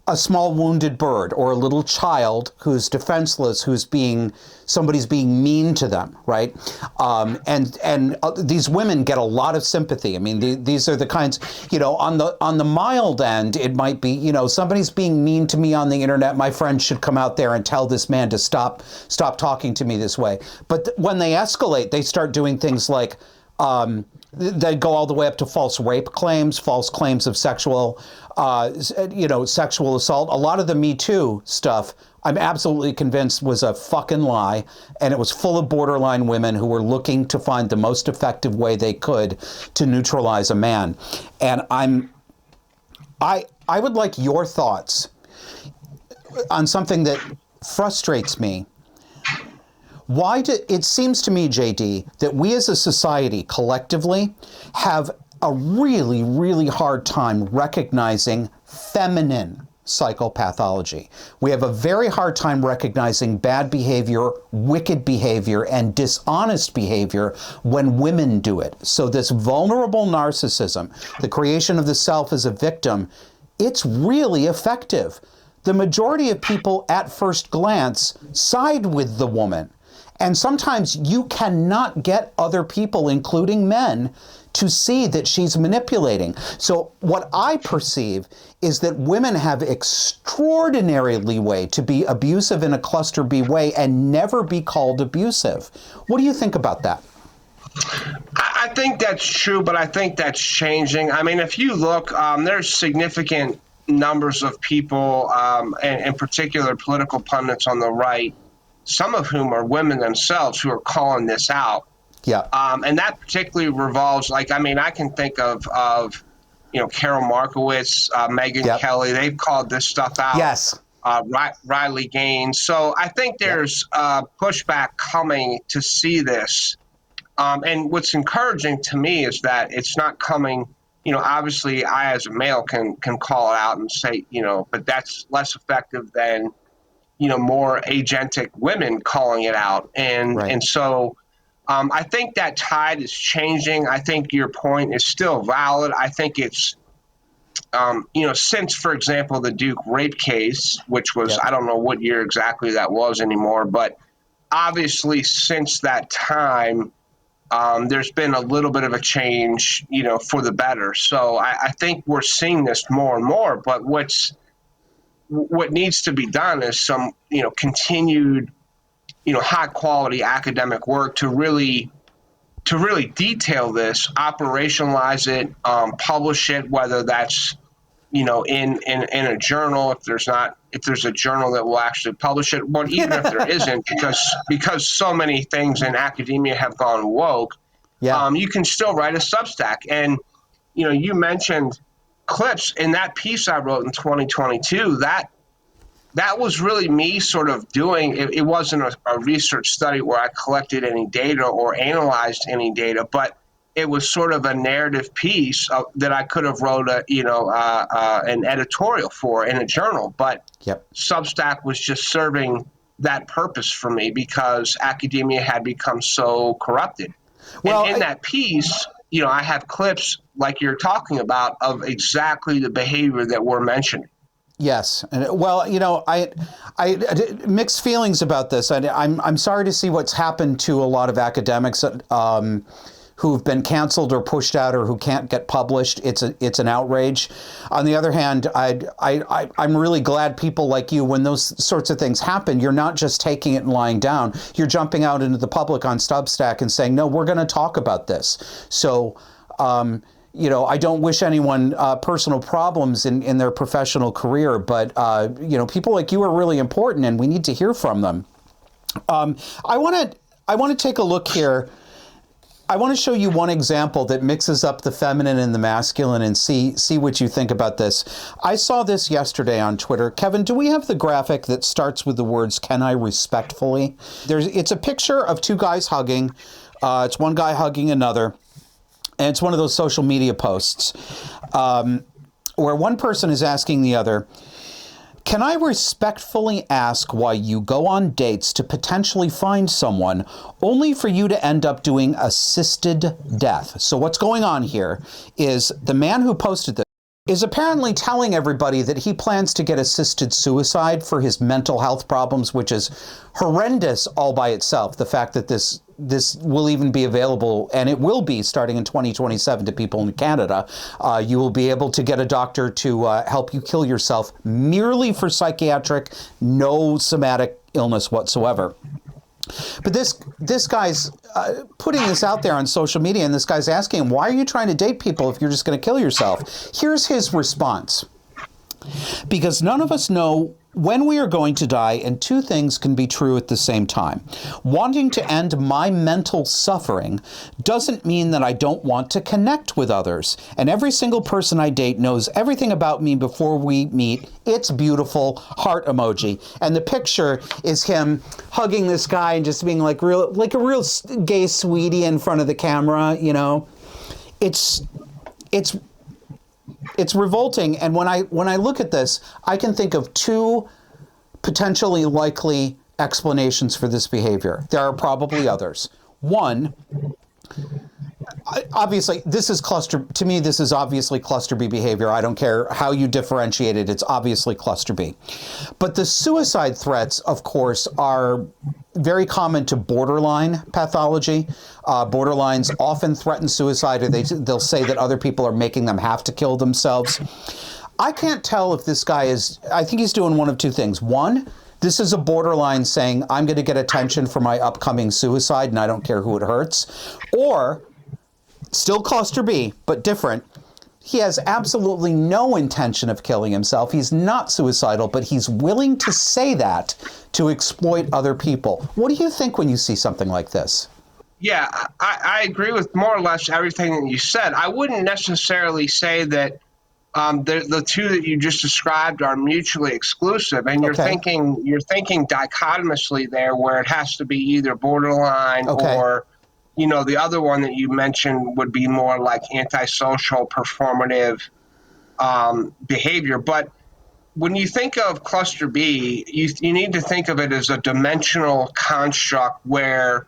a small wounded bird or a little child who's defenseless, somebody's being mean to them, right? And these women get a lot of sympathy. I mean, these are the kinds, on the mild end, it might be, somebody's being mean to me on the internet. My friend should come out there and tell this man to stop talking to me this way. But when they escalate, they start doing things like, they go all the way up to false rape claims, false claims of sexual assault. A lot of the Me Too stuff, I'm absolutely convinced was a fucking lie, and it was full of borderline women who were looking to find the most effective way they could to neutralize a man. And I would like your thoughts on something that frustrates me. It seems to me, JD, that we as a society collectively have a really, really hard time recognizing feminine psychopathology. We have a very hard time recognizing bad behavior, wicked behavior, and dishonest behavior when women do it. So this vulnerable narcissism, the creation of the self as a victim, it's really effective. The majority of people at first glance side with the woman. And sometimes you cannot get other people, including men, to see that she's manipulating. So what I perceive is that women have extraordinary leeway to be abusive in a cluster B way and never be called abusive. What do you think about that? I think that's true, but I think that's changing. I mean, if you look, there's significant numbers of people, and in particular political pundits on the right, some of whom are women themselves, who are calling this out. Yeah. And that particularly revolves, I can think of Carol Markowitz, Megyn Kelly. They've called this stuff out. Yes. Riley Gaines. So I think there's pushback coming to see this. And what's encouraging to me is that it's not coming, obviously I as a male can call it out and say, but that's less effective than, more agentic women calling it out. And so I think that tide is changing. I think your point is still valid. I think it's, since, for example, the Duke rape case, which was, I don't know what year exactly that was anymore, but obviously since that time, there's been a little bit of a change, for the better. So I think we're seeing this more and more, but what needs to be done is some, continued, high quality academic work to really detail this, operationalize it, publish it, whether that's, in a journal, if there's a journal that will actually publish it, but even if there isn't, because so many things in academia have gone woke, you can still write a Substack. And, you mentioned clips in that piece I wrote in 2022, that was really me sort of doing, it wasn't a research study where I collected any data or analyzed any data, but it was sort of a narrative piece that I could have wrote an editorial for in a journal. But Substack was just serving that purpose for me because academia had become so corrupted. Well, and in that piece, I have clips like you're talking about of exactly the behavior that we're mentioning. Yes. Well, I mixed feelings about this. I'm sorry to see what's happened to a lot of academics who've been canceled or pushed out or who can't get published. It's an outrage. On the other hand, I'm really glad people like you, when those sorts of things happen, you're not just taking it and lying down. You're jumping out into the public on Substack and saying, no, we're going to talk about this. So, I don't wish anyone personal problems in their professional career, but, people like you are really important and we need to hear from them. I want to take a look here. I want to show you one example that mixes up the feminine and the masculine and see what you think about this. I saw this yesterday on Twitter. Kevin, do we have the graphic that starts with the words, "Can I respectfully?" It's a picture of two guys hugging. It's one guy hugging another. And it's one of those social media posts where one person is asking the other, "Can I respectfully ask why you go on dates to potentially find someone only for you to end up doing assisted death?" So what's going on here is the man who posted this is apparently telling everybody that he plans to get assisted suicide for his mental health problems, which is horrendous all by itself. The fact that this will even be available, and it will be starting in 2027 to people in Canada. You will be able to get a doctor to help you kill yourself merely for psychiatric, no somatic illness whatsoever. But this guy's putting this out there on social media, and this guy's asking him, why are you trying to date people if you're just going to kill yourself? Here's his response. "Because none of us know when we are going to die, and two things can be true at the same time. Wanting to end my mental suffering doesn't mean that I don't want to connect with others. And every single person I date knows everything about me before we meet. It's beautiful," heart emoji. And the picture is him hugging this guy and just being like a real gay sweetie in front of the camera, It's revolting, and when I look at this, I can think of two potentially likely explanations for this behavior. There are probably others. One, obviously, this is obviously cluster B behavior. I don't care how you differentiate it. It's obviously cluster B. But the suicide threats, of course, are very common to borderline pathology. Borderlines often threaten suicide, or they'll say that other people are making them have to kill themselves. I can't tell if this guy I think he's doing one of two things. One, this is a borderline saying, I'm going to get attention for my upcoming suicide and I don't care who it hurts. Or, still cluster B, but different, he has absolutely no intention of killing himself. He's not suicidal, but he's willing to say that to exploit other people. What do you think when you see something like this? Yeah, I agree with more or less everything that you said. I wouldn't necessarily say that the two that you just described are mutually exclusive, and you're thinking dichotomously there, where it has to be either borderline or, the other one that you mentioned would be more like antisocial, performative behavior. But when you think of cluster B, you need to think of it as a dimensional construct where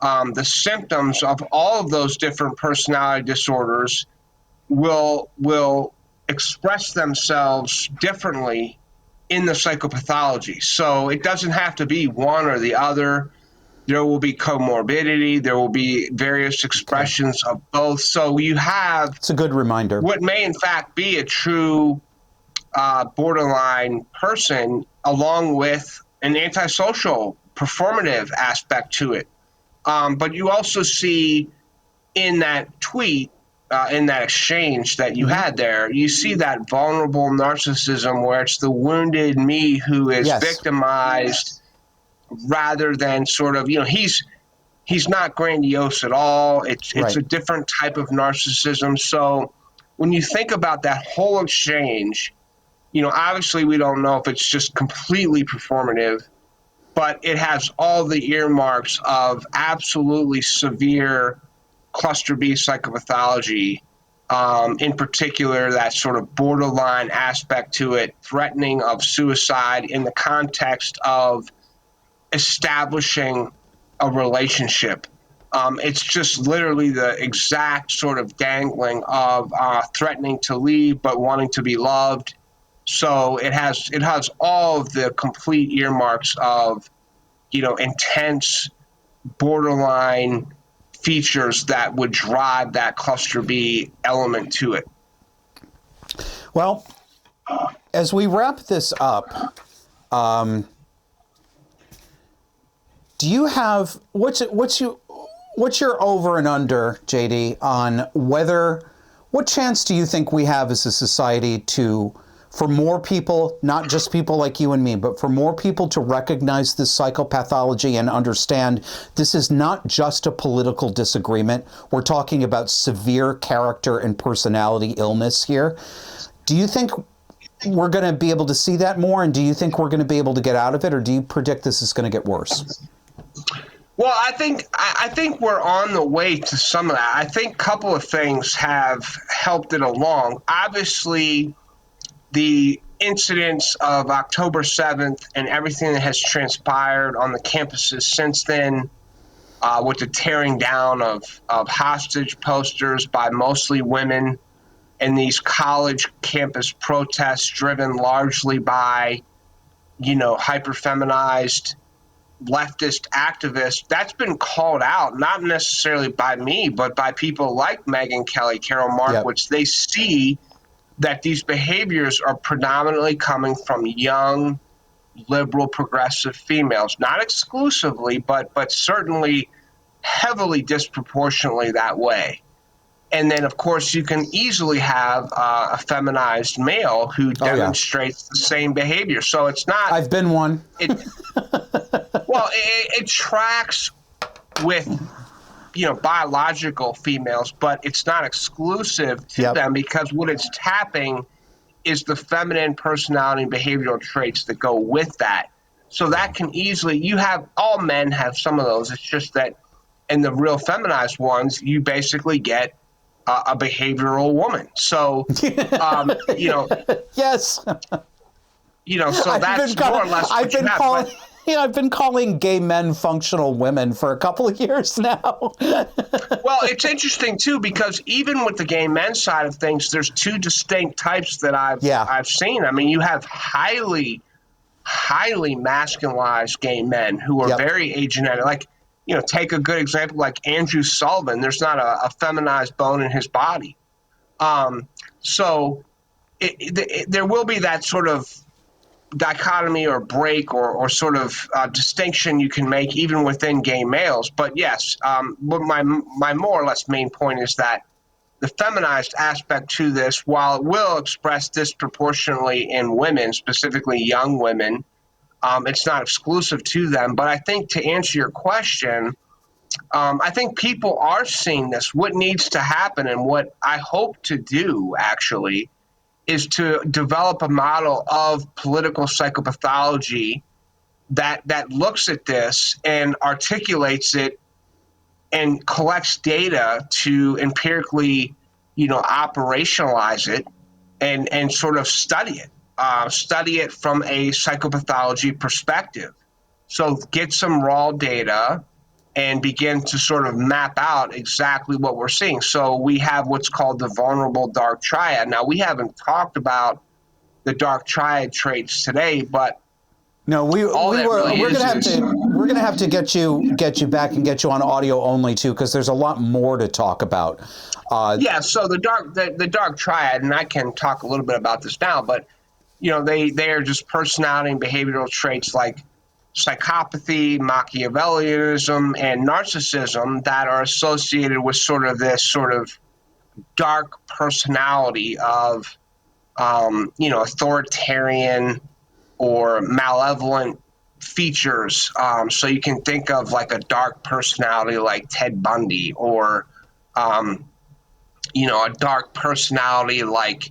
the symptoms of all of those different personality disorders will express themselves differently in the psychopathology. So it doesn't have to be one or the other. There will be comorbidity. There will be various expressions of both. So you have... It's a good reminder. What may in fact be a true borderline person, along with an antisocial, performative aspect to it. But you also see in that tweet, in that exchange that you had there, you see that vulnerable narcissism where it's the wounded me who is victimized rather than sort of, he's not grandiose at all. It's a different type of narcissism. So when you think about that whole exchange, obviously we don't know if it's just completely performative, but it has all the earmarks of absolutely severe cluster B psychopathology, in particular that sort of borderline aspect to it, threatening of suicide in the context of establishing a relationship. It's just literally the exact sort of dangling of threatening to leave but wanting to be loved. So it has all of the complete earmarks of, intense, borderline, features that would drive that cluster B element to it. Well, as we wrap this up, do you have what's your over and under, JD, on what chance do you think we have as a society for more people, not just people like you and me, but for more people to recognize this psychopathology and understand this is not just a political disagreement. We're talking about severe character and personality illness here. Do you think we're going to be able to see that more? And do you think we're going to be able to get out of it? Or do you predict this is going to get worse? Well, I think we're on the way to some of that. I think a couple of things have helped it along. Obviously, the incidents of October 7th and everything that has transpired on the campuses since then, with the tearing down of hostage posters by mostly women, and these college campus protests driven largely by, hyper-feminized leftist activists, that's been called out, not necessarily by me, but by people like Megyn Kelly, Carol Markowitz. Yep. They see that these behaviors are predominantly coming from young, liberal, progressive females, not exclusively, but certainly heavily disproportionately that way. And then, of course, you can easily have a feminized male who demonstrates the same behavior. So it's not. I've been one. It tracks with, biological females, but it's not exclusive to them, because what it's tapping is the feminine personality and behavioral traits that go with that. So that can easily, all men have some of those. It's just that in the real feminized ones, you basically get a behavioral woman. So, yes. So that's more or less what you have. I've been calling gay men functional women for a couple of years now. Well, it's interesting too, because even with the gay men side of things, there's two distinct types that I've seen. I mean, you have highly masculinized gay men who are very agenetic. Like, take a good example like Andrew Sullivan. There's not a feminized bone in his body. So there will be that sort of dichotomy or break or sort of distinction you can make even within gay males. But yes, my more or less main point is that the feminized aspect to this, while it will express disproportionately in women, specifically young women, it's not exclusive to them. But I think to answer your question, I think people are seeing this. What needs to happen, and what I hope to do actually, is to develop a model of political psychopathology that looks at this and articulates it and collects data to empirically, operationalize it and sort of study it from a psychopathology perspective. So get some raw data and begin to sort of map out exactly what we're seeing. So we have what's called the vulnerable dark triad. Now, we haven't talked about the dark triad traits today, but no, we're gonna have to get you back and get you on audio only too, because there's a lot more to talk about. So the dark triad, and I can talk a little bit about this now, but they are just personality and behavioral traits like psychopathy, Machiavellianism, and narcissism that are associated with sort of this sort of dark personality of, authoritarian or malevolent features. So you can think of like a dark personality like Ted Bundy, or, a dark personality like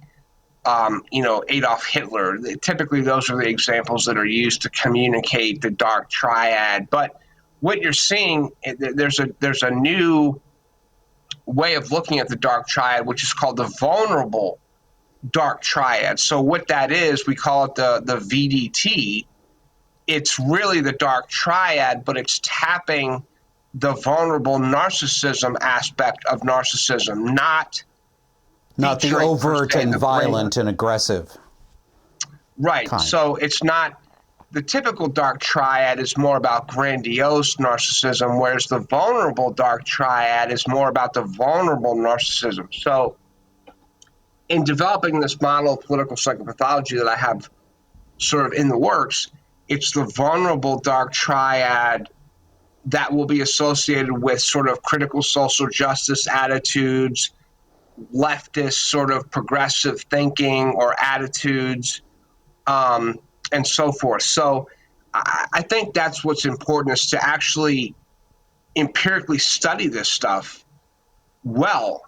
Adolf Hitler. Typically, those are the examples that are used to communicate the dark triad. But what you're seeing, there's a new way of looking at the dark triad, which is called the vulnerable dark triad. So what that is, we call it the VDT. It's really the dark triad, but it's tapping the vulnerable narcissism aspect of narcissism, not the overt and violent and aggressive. Right. Kind. So it's not the typical dark triad is more about grandiose narcissism, whereas the vulnerable dark triad is more about the vulnerable narcissism. So in developing this model of political psychopathology that I have sort of in the works, it's the vulnerable dark triad that will be associated with sort of critical social justice attitudes, leftist sort of progressive thinking or attitudes, and so forth. So I think that's what's important, is to actually empirically study this stuff well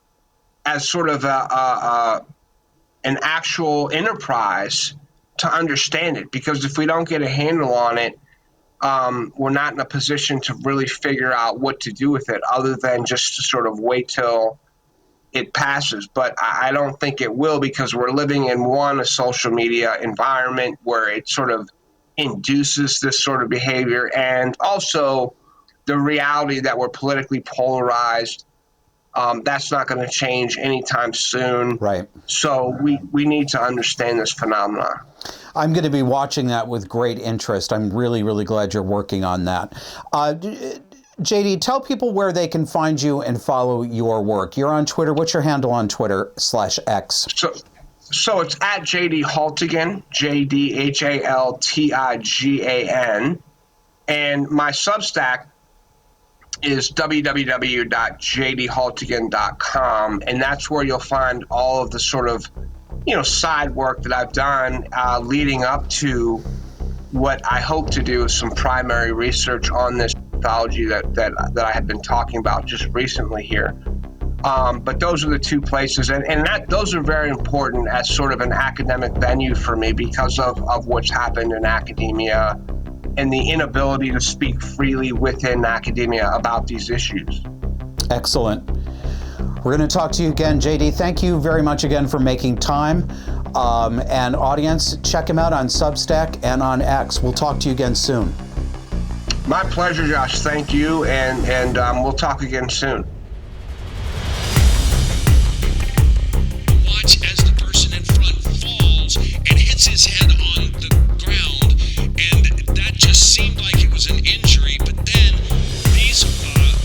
as sort of an actual enterprise to understand it. Because if we don't get a handle on it, we're not in a position to really figure out what to do with it, other than just to sort of wait till it passes. But I don't think it will, because we're living in a social media environment where it sort of induces this sort of behavior, and also the reality that we're politically polarized. That's not going to change anytime soon. Right. So we need to understand this phenomenon. I'm going to be watching that with great interest. I'm really, really glad you're working on that. JD, tell people where they can find you and follow your work. You're on Twitter. What's your handle on Twitter/X? So it's at JD Haltigan, JDHALTIGAN. And my Substack is www.jdhaltigan.com. And that's where you'll find all of the sort of, side work that I've done leading up to what I hope to do is some primary research on this pathology that I have been talking about just recently here. But those are the two places, and those are very important as sort of an academic venue for me, because of what's happened in academia and the inability to speak freely within academia about these issues. Excellent. We're going to talk to you again, JD. Thank you very much again for making time. And audience, check him out on Substack and on X. We'll talk to you again soon. My pleasure, Josh. Thank you, and we'll talk again soon. Watch as the person in front falls and hits his head on the ground, and that just seemed like it was an injury, but then these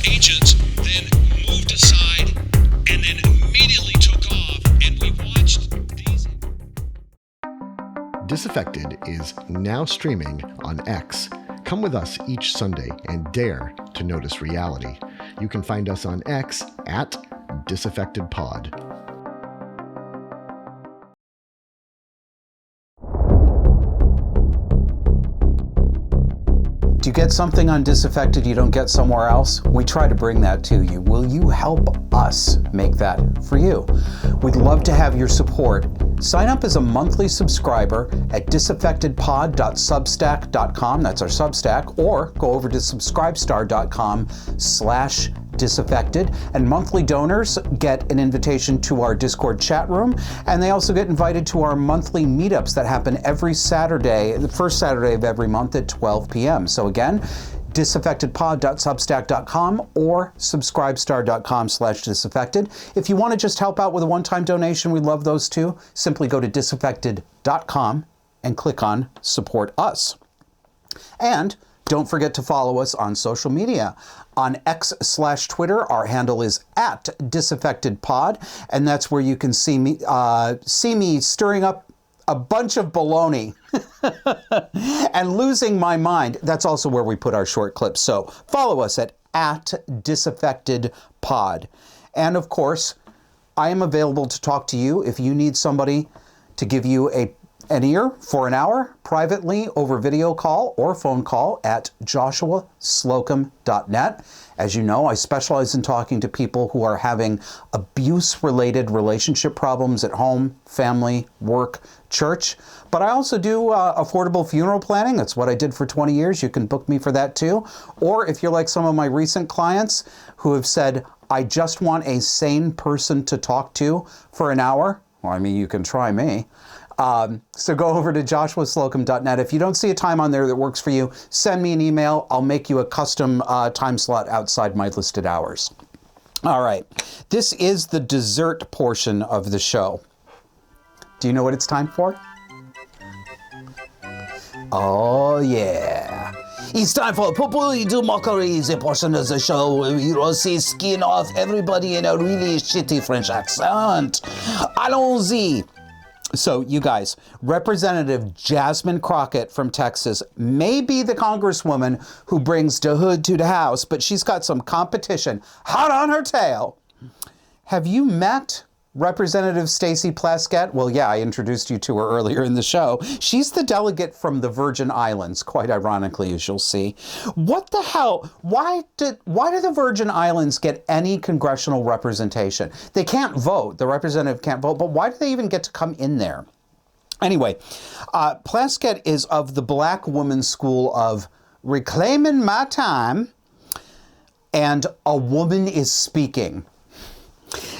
agents then moved aside and then immediately took off, and we watched these. Disaffected is now streaming on X. Come with us each Sunday and dare to notice reality. You can find us on X at DisaffectedPod. Do you get something on Disaffected you don't get somewhere else? We try to bring that to you. Will you help us make that for you? We'd love to have your support. Sign up as a monthly subscriber at disaffectedpod.substack.com. That's our Substack. Or go over to subscribestar.com/disaffected. And monthly donors get an invitation to our Discord chat room. And they also get invited to our monthly meetups that happen every Saturday, the first Saturday of every month at 12 p.m. So again, disaffectedpod.substack.com or subscribestar.com/disaffected. If you want to just help out with a one-time donation, we love those too. Simply go to disaffected.com and click on Support Us. And don't forget to follow us on social media. On X/Twitter, our handle is at disaffectedpod, and that's where you can see me stirring up a bunch of baloney and losing my mind. That's also where we put our short clips. So follow us at disaffectedpod. And of course, I am available to talk to you if you need somebody to give you an ear for an hour privately over video call or phone call at joshuaslocum.net. As you know, I specialize in talking to people who are having abuse-related relationship problems at home, family, work, church. But I also do affordable funeral planning. That's what I did for 20 years. You can book me for that too. Or if you're like some of my recent clients who have said, I just want a sane person to talk to for an hour, well, I mean, you can try me. So go over to joshuaslocum.net. If you don't see a time on there that works for you, send me an email. I'll make you a custom time slot outside my listed hours. All right. This is the dessert portion of the show. Do you know what it's time for? Oh, yeah. It's time for Potpourri du Moquerie, the portion of the show where we roast the skin off everybody in a really shitty French accent. Allons-y. So, you guys, Representative Jasmine Crockett from Texas may be the congresswoman who brings the hood to the house, but she's got some competition hot on her tail. Have you met Representative Stacey Plaskett? Well, yeah, I introduced you to her earlier in the show. She's the delegate from the Virgin Islands, quite ironically, as you'll see. What the hell? Why do the Virgin Islands get any congressional representation? They can't vote. The representative can't vote, but why do they even get to come in there? Anyway, Plaskett is of the black woman school of reclaiming my time, and a woman is speaking.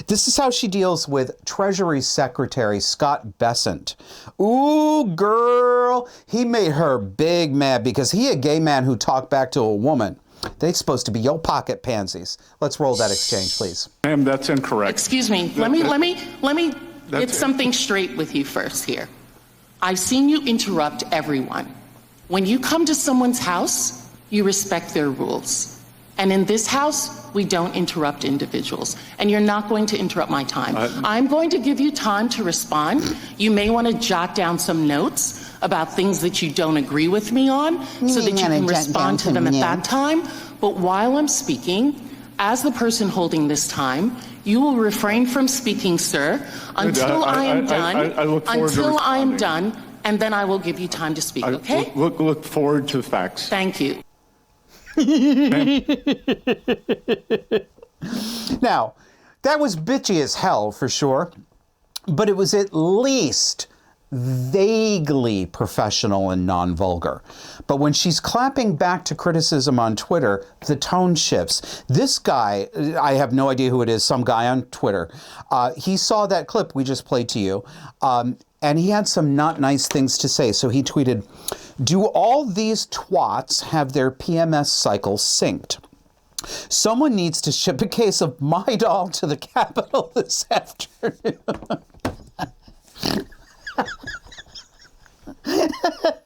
This is how she deals with Treasury Secretary Scott Bessent. Ooh, girl, he made her big mad because he a gay man who talked back to a woman. They supposed to be your pocket pansies. Let's roll that exchange, please. Ma'am, that's incorrect. Excuse me. Let me get something straight with you first here. I've seen you interrupt everyone. When you come to someone's house, you respect their rules. And in this house, we don't interrupt individuals. And you're not going to interrupt my time. I'm going to give you time to respond. You may want to jot down some notes about things that you don't agree with me on so that you can respond to them at that time. But while I'm speaking, as the person holding this time, you will refrain from speaking, sir, until I am done. Until I am done, and then I will give you time to speak, okay? Look forward to the facts. Thank you. Now, that was bitchy as hell for sure, but it was at least vaguely professional and non-vulgar. But when she's clapping back to criticism on Twitter, the tone shifts. This guy, I have no idea who it is, some guy on Twitter, he saw that clip we just played to you, and he had some not nice things to say. So he tweeted, "Do all these twats have their PMS cycle synced? Someone needs to ship a case of My Doll to the Capitol this afternoon."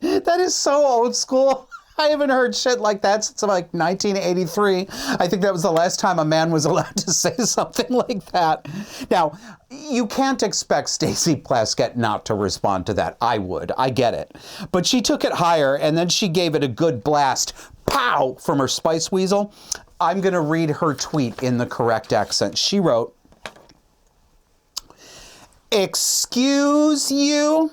That is so old school. I haven't heard shit like that since like 1983. I think that was the last time a man was allowed to say something like that. Now, you can't expect Stacey Plaskett not to respond to that. I would. I get it. But she took it higher, and then she gave it a good blast. Pow! From her Spice Weasel. I'm going to read her tweet in the correct accent. She wrote, "Excuse you?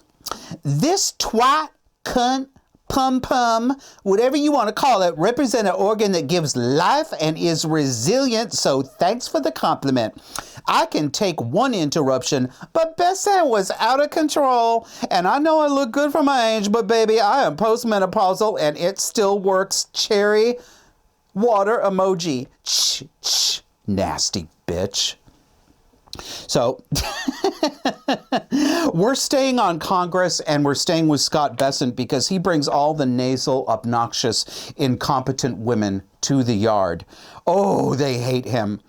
This twat, cunt, pum-pum, whatever you want to call it, represent an organ that gives life and is resilient, so thanks for the compliment. I can take one interruption, but Bessent was out of control, and I know I look good for my age, but baby, I am postmenopausal, and it still works. Cherry water emoji. Nasty bitch." So, we're staying on Congress, and we're staying with Scott Bessent because he brings all the nasal, obnoxious, incompetent women to the yard. Oh, they hate him.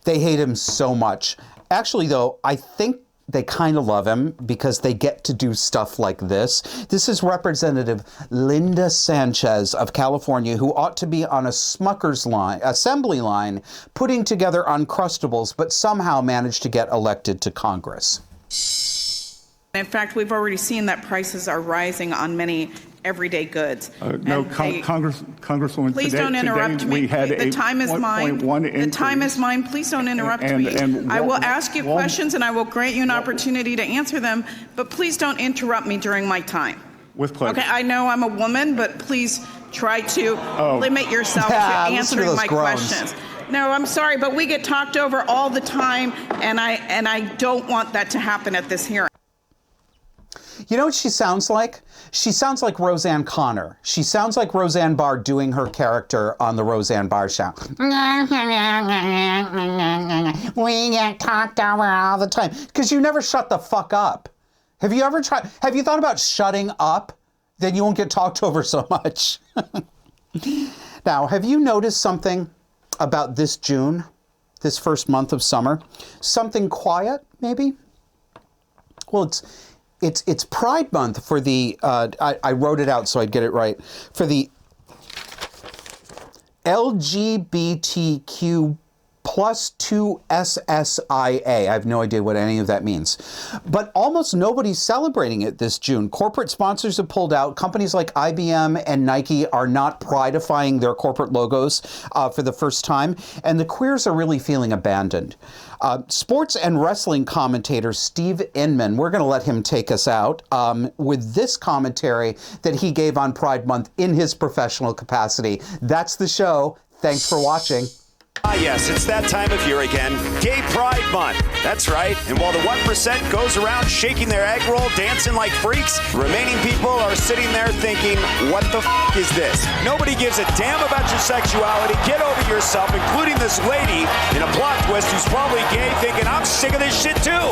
They hate him so much. Actually, though, I think they kind of love him because they get to do stuff like this. This is Representative Linda Sanchez of California, who ought to be on a Smucker's line, assembly line, putting together Uncrustables, but somehow managed to get elected to Congress. In fact, we've already seen that prices are rising on many everyday goods. Congresswoman, please don't interrupt me. The time is mine. The time is mine. Please don't interrupt me. I will ask you questions and I will grant you an opportunity to answer them, but please don't interrupt me during my time. With pleasure. Okay, I know I'm a woman, but please try to limit yourself to answering my questions. No, I'm sorry, but we get talked over all the time, and I don't want that to happen at this hearing. You know what she sounds like? She sounds like Roseanne Connor. She sounds like Roseanne Barr doing her character on the Roseanne Barr show. We get talked over all the time. Because you never shut the fuck up. Have you thought about shutting up? Then you won't get talked over so much. Now, have you noticed something about this June, this first month of summer? Something quiet, maybe? Well, it's Pride Month for the, I wrote it out so I'd get it right, for the LGBTQ plus 2 SSIA. I have no idea what any of that means. But almost nobody's celebrating it this June. Corporate sponsors have pulled out. Companies like IBM and Nike are not pridifying their corporate logos for the first time. And the queers are really feeling abandoned. Sports and wrestling commentator Steve Inman, we're going to let him take us out with this commentary that he gave on Pride Month in his professional capacity. That's the show. Thanks for watching. Ah, yes, it's that time of year again. Gay Pride Month. That's right. And while the 1% goes around shaking their egg roll, dancing like freaks, the remaining people are sitting there thinking, what the f*** is this? Nobody gives a damn about your sexuality. Get over yourself, including this lady in a plot twist who's probably gay, thinking, I'm sick of this shit too.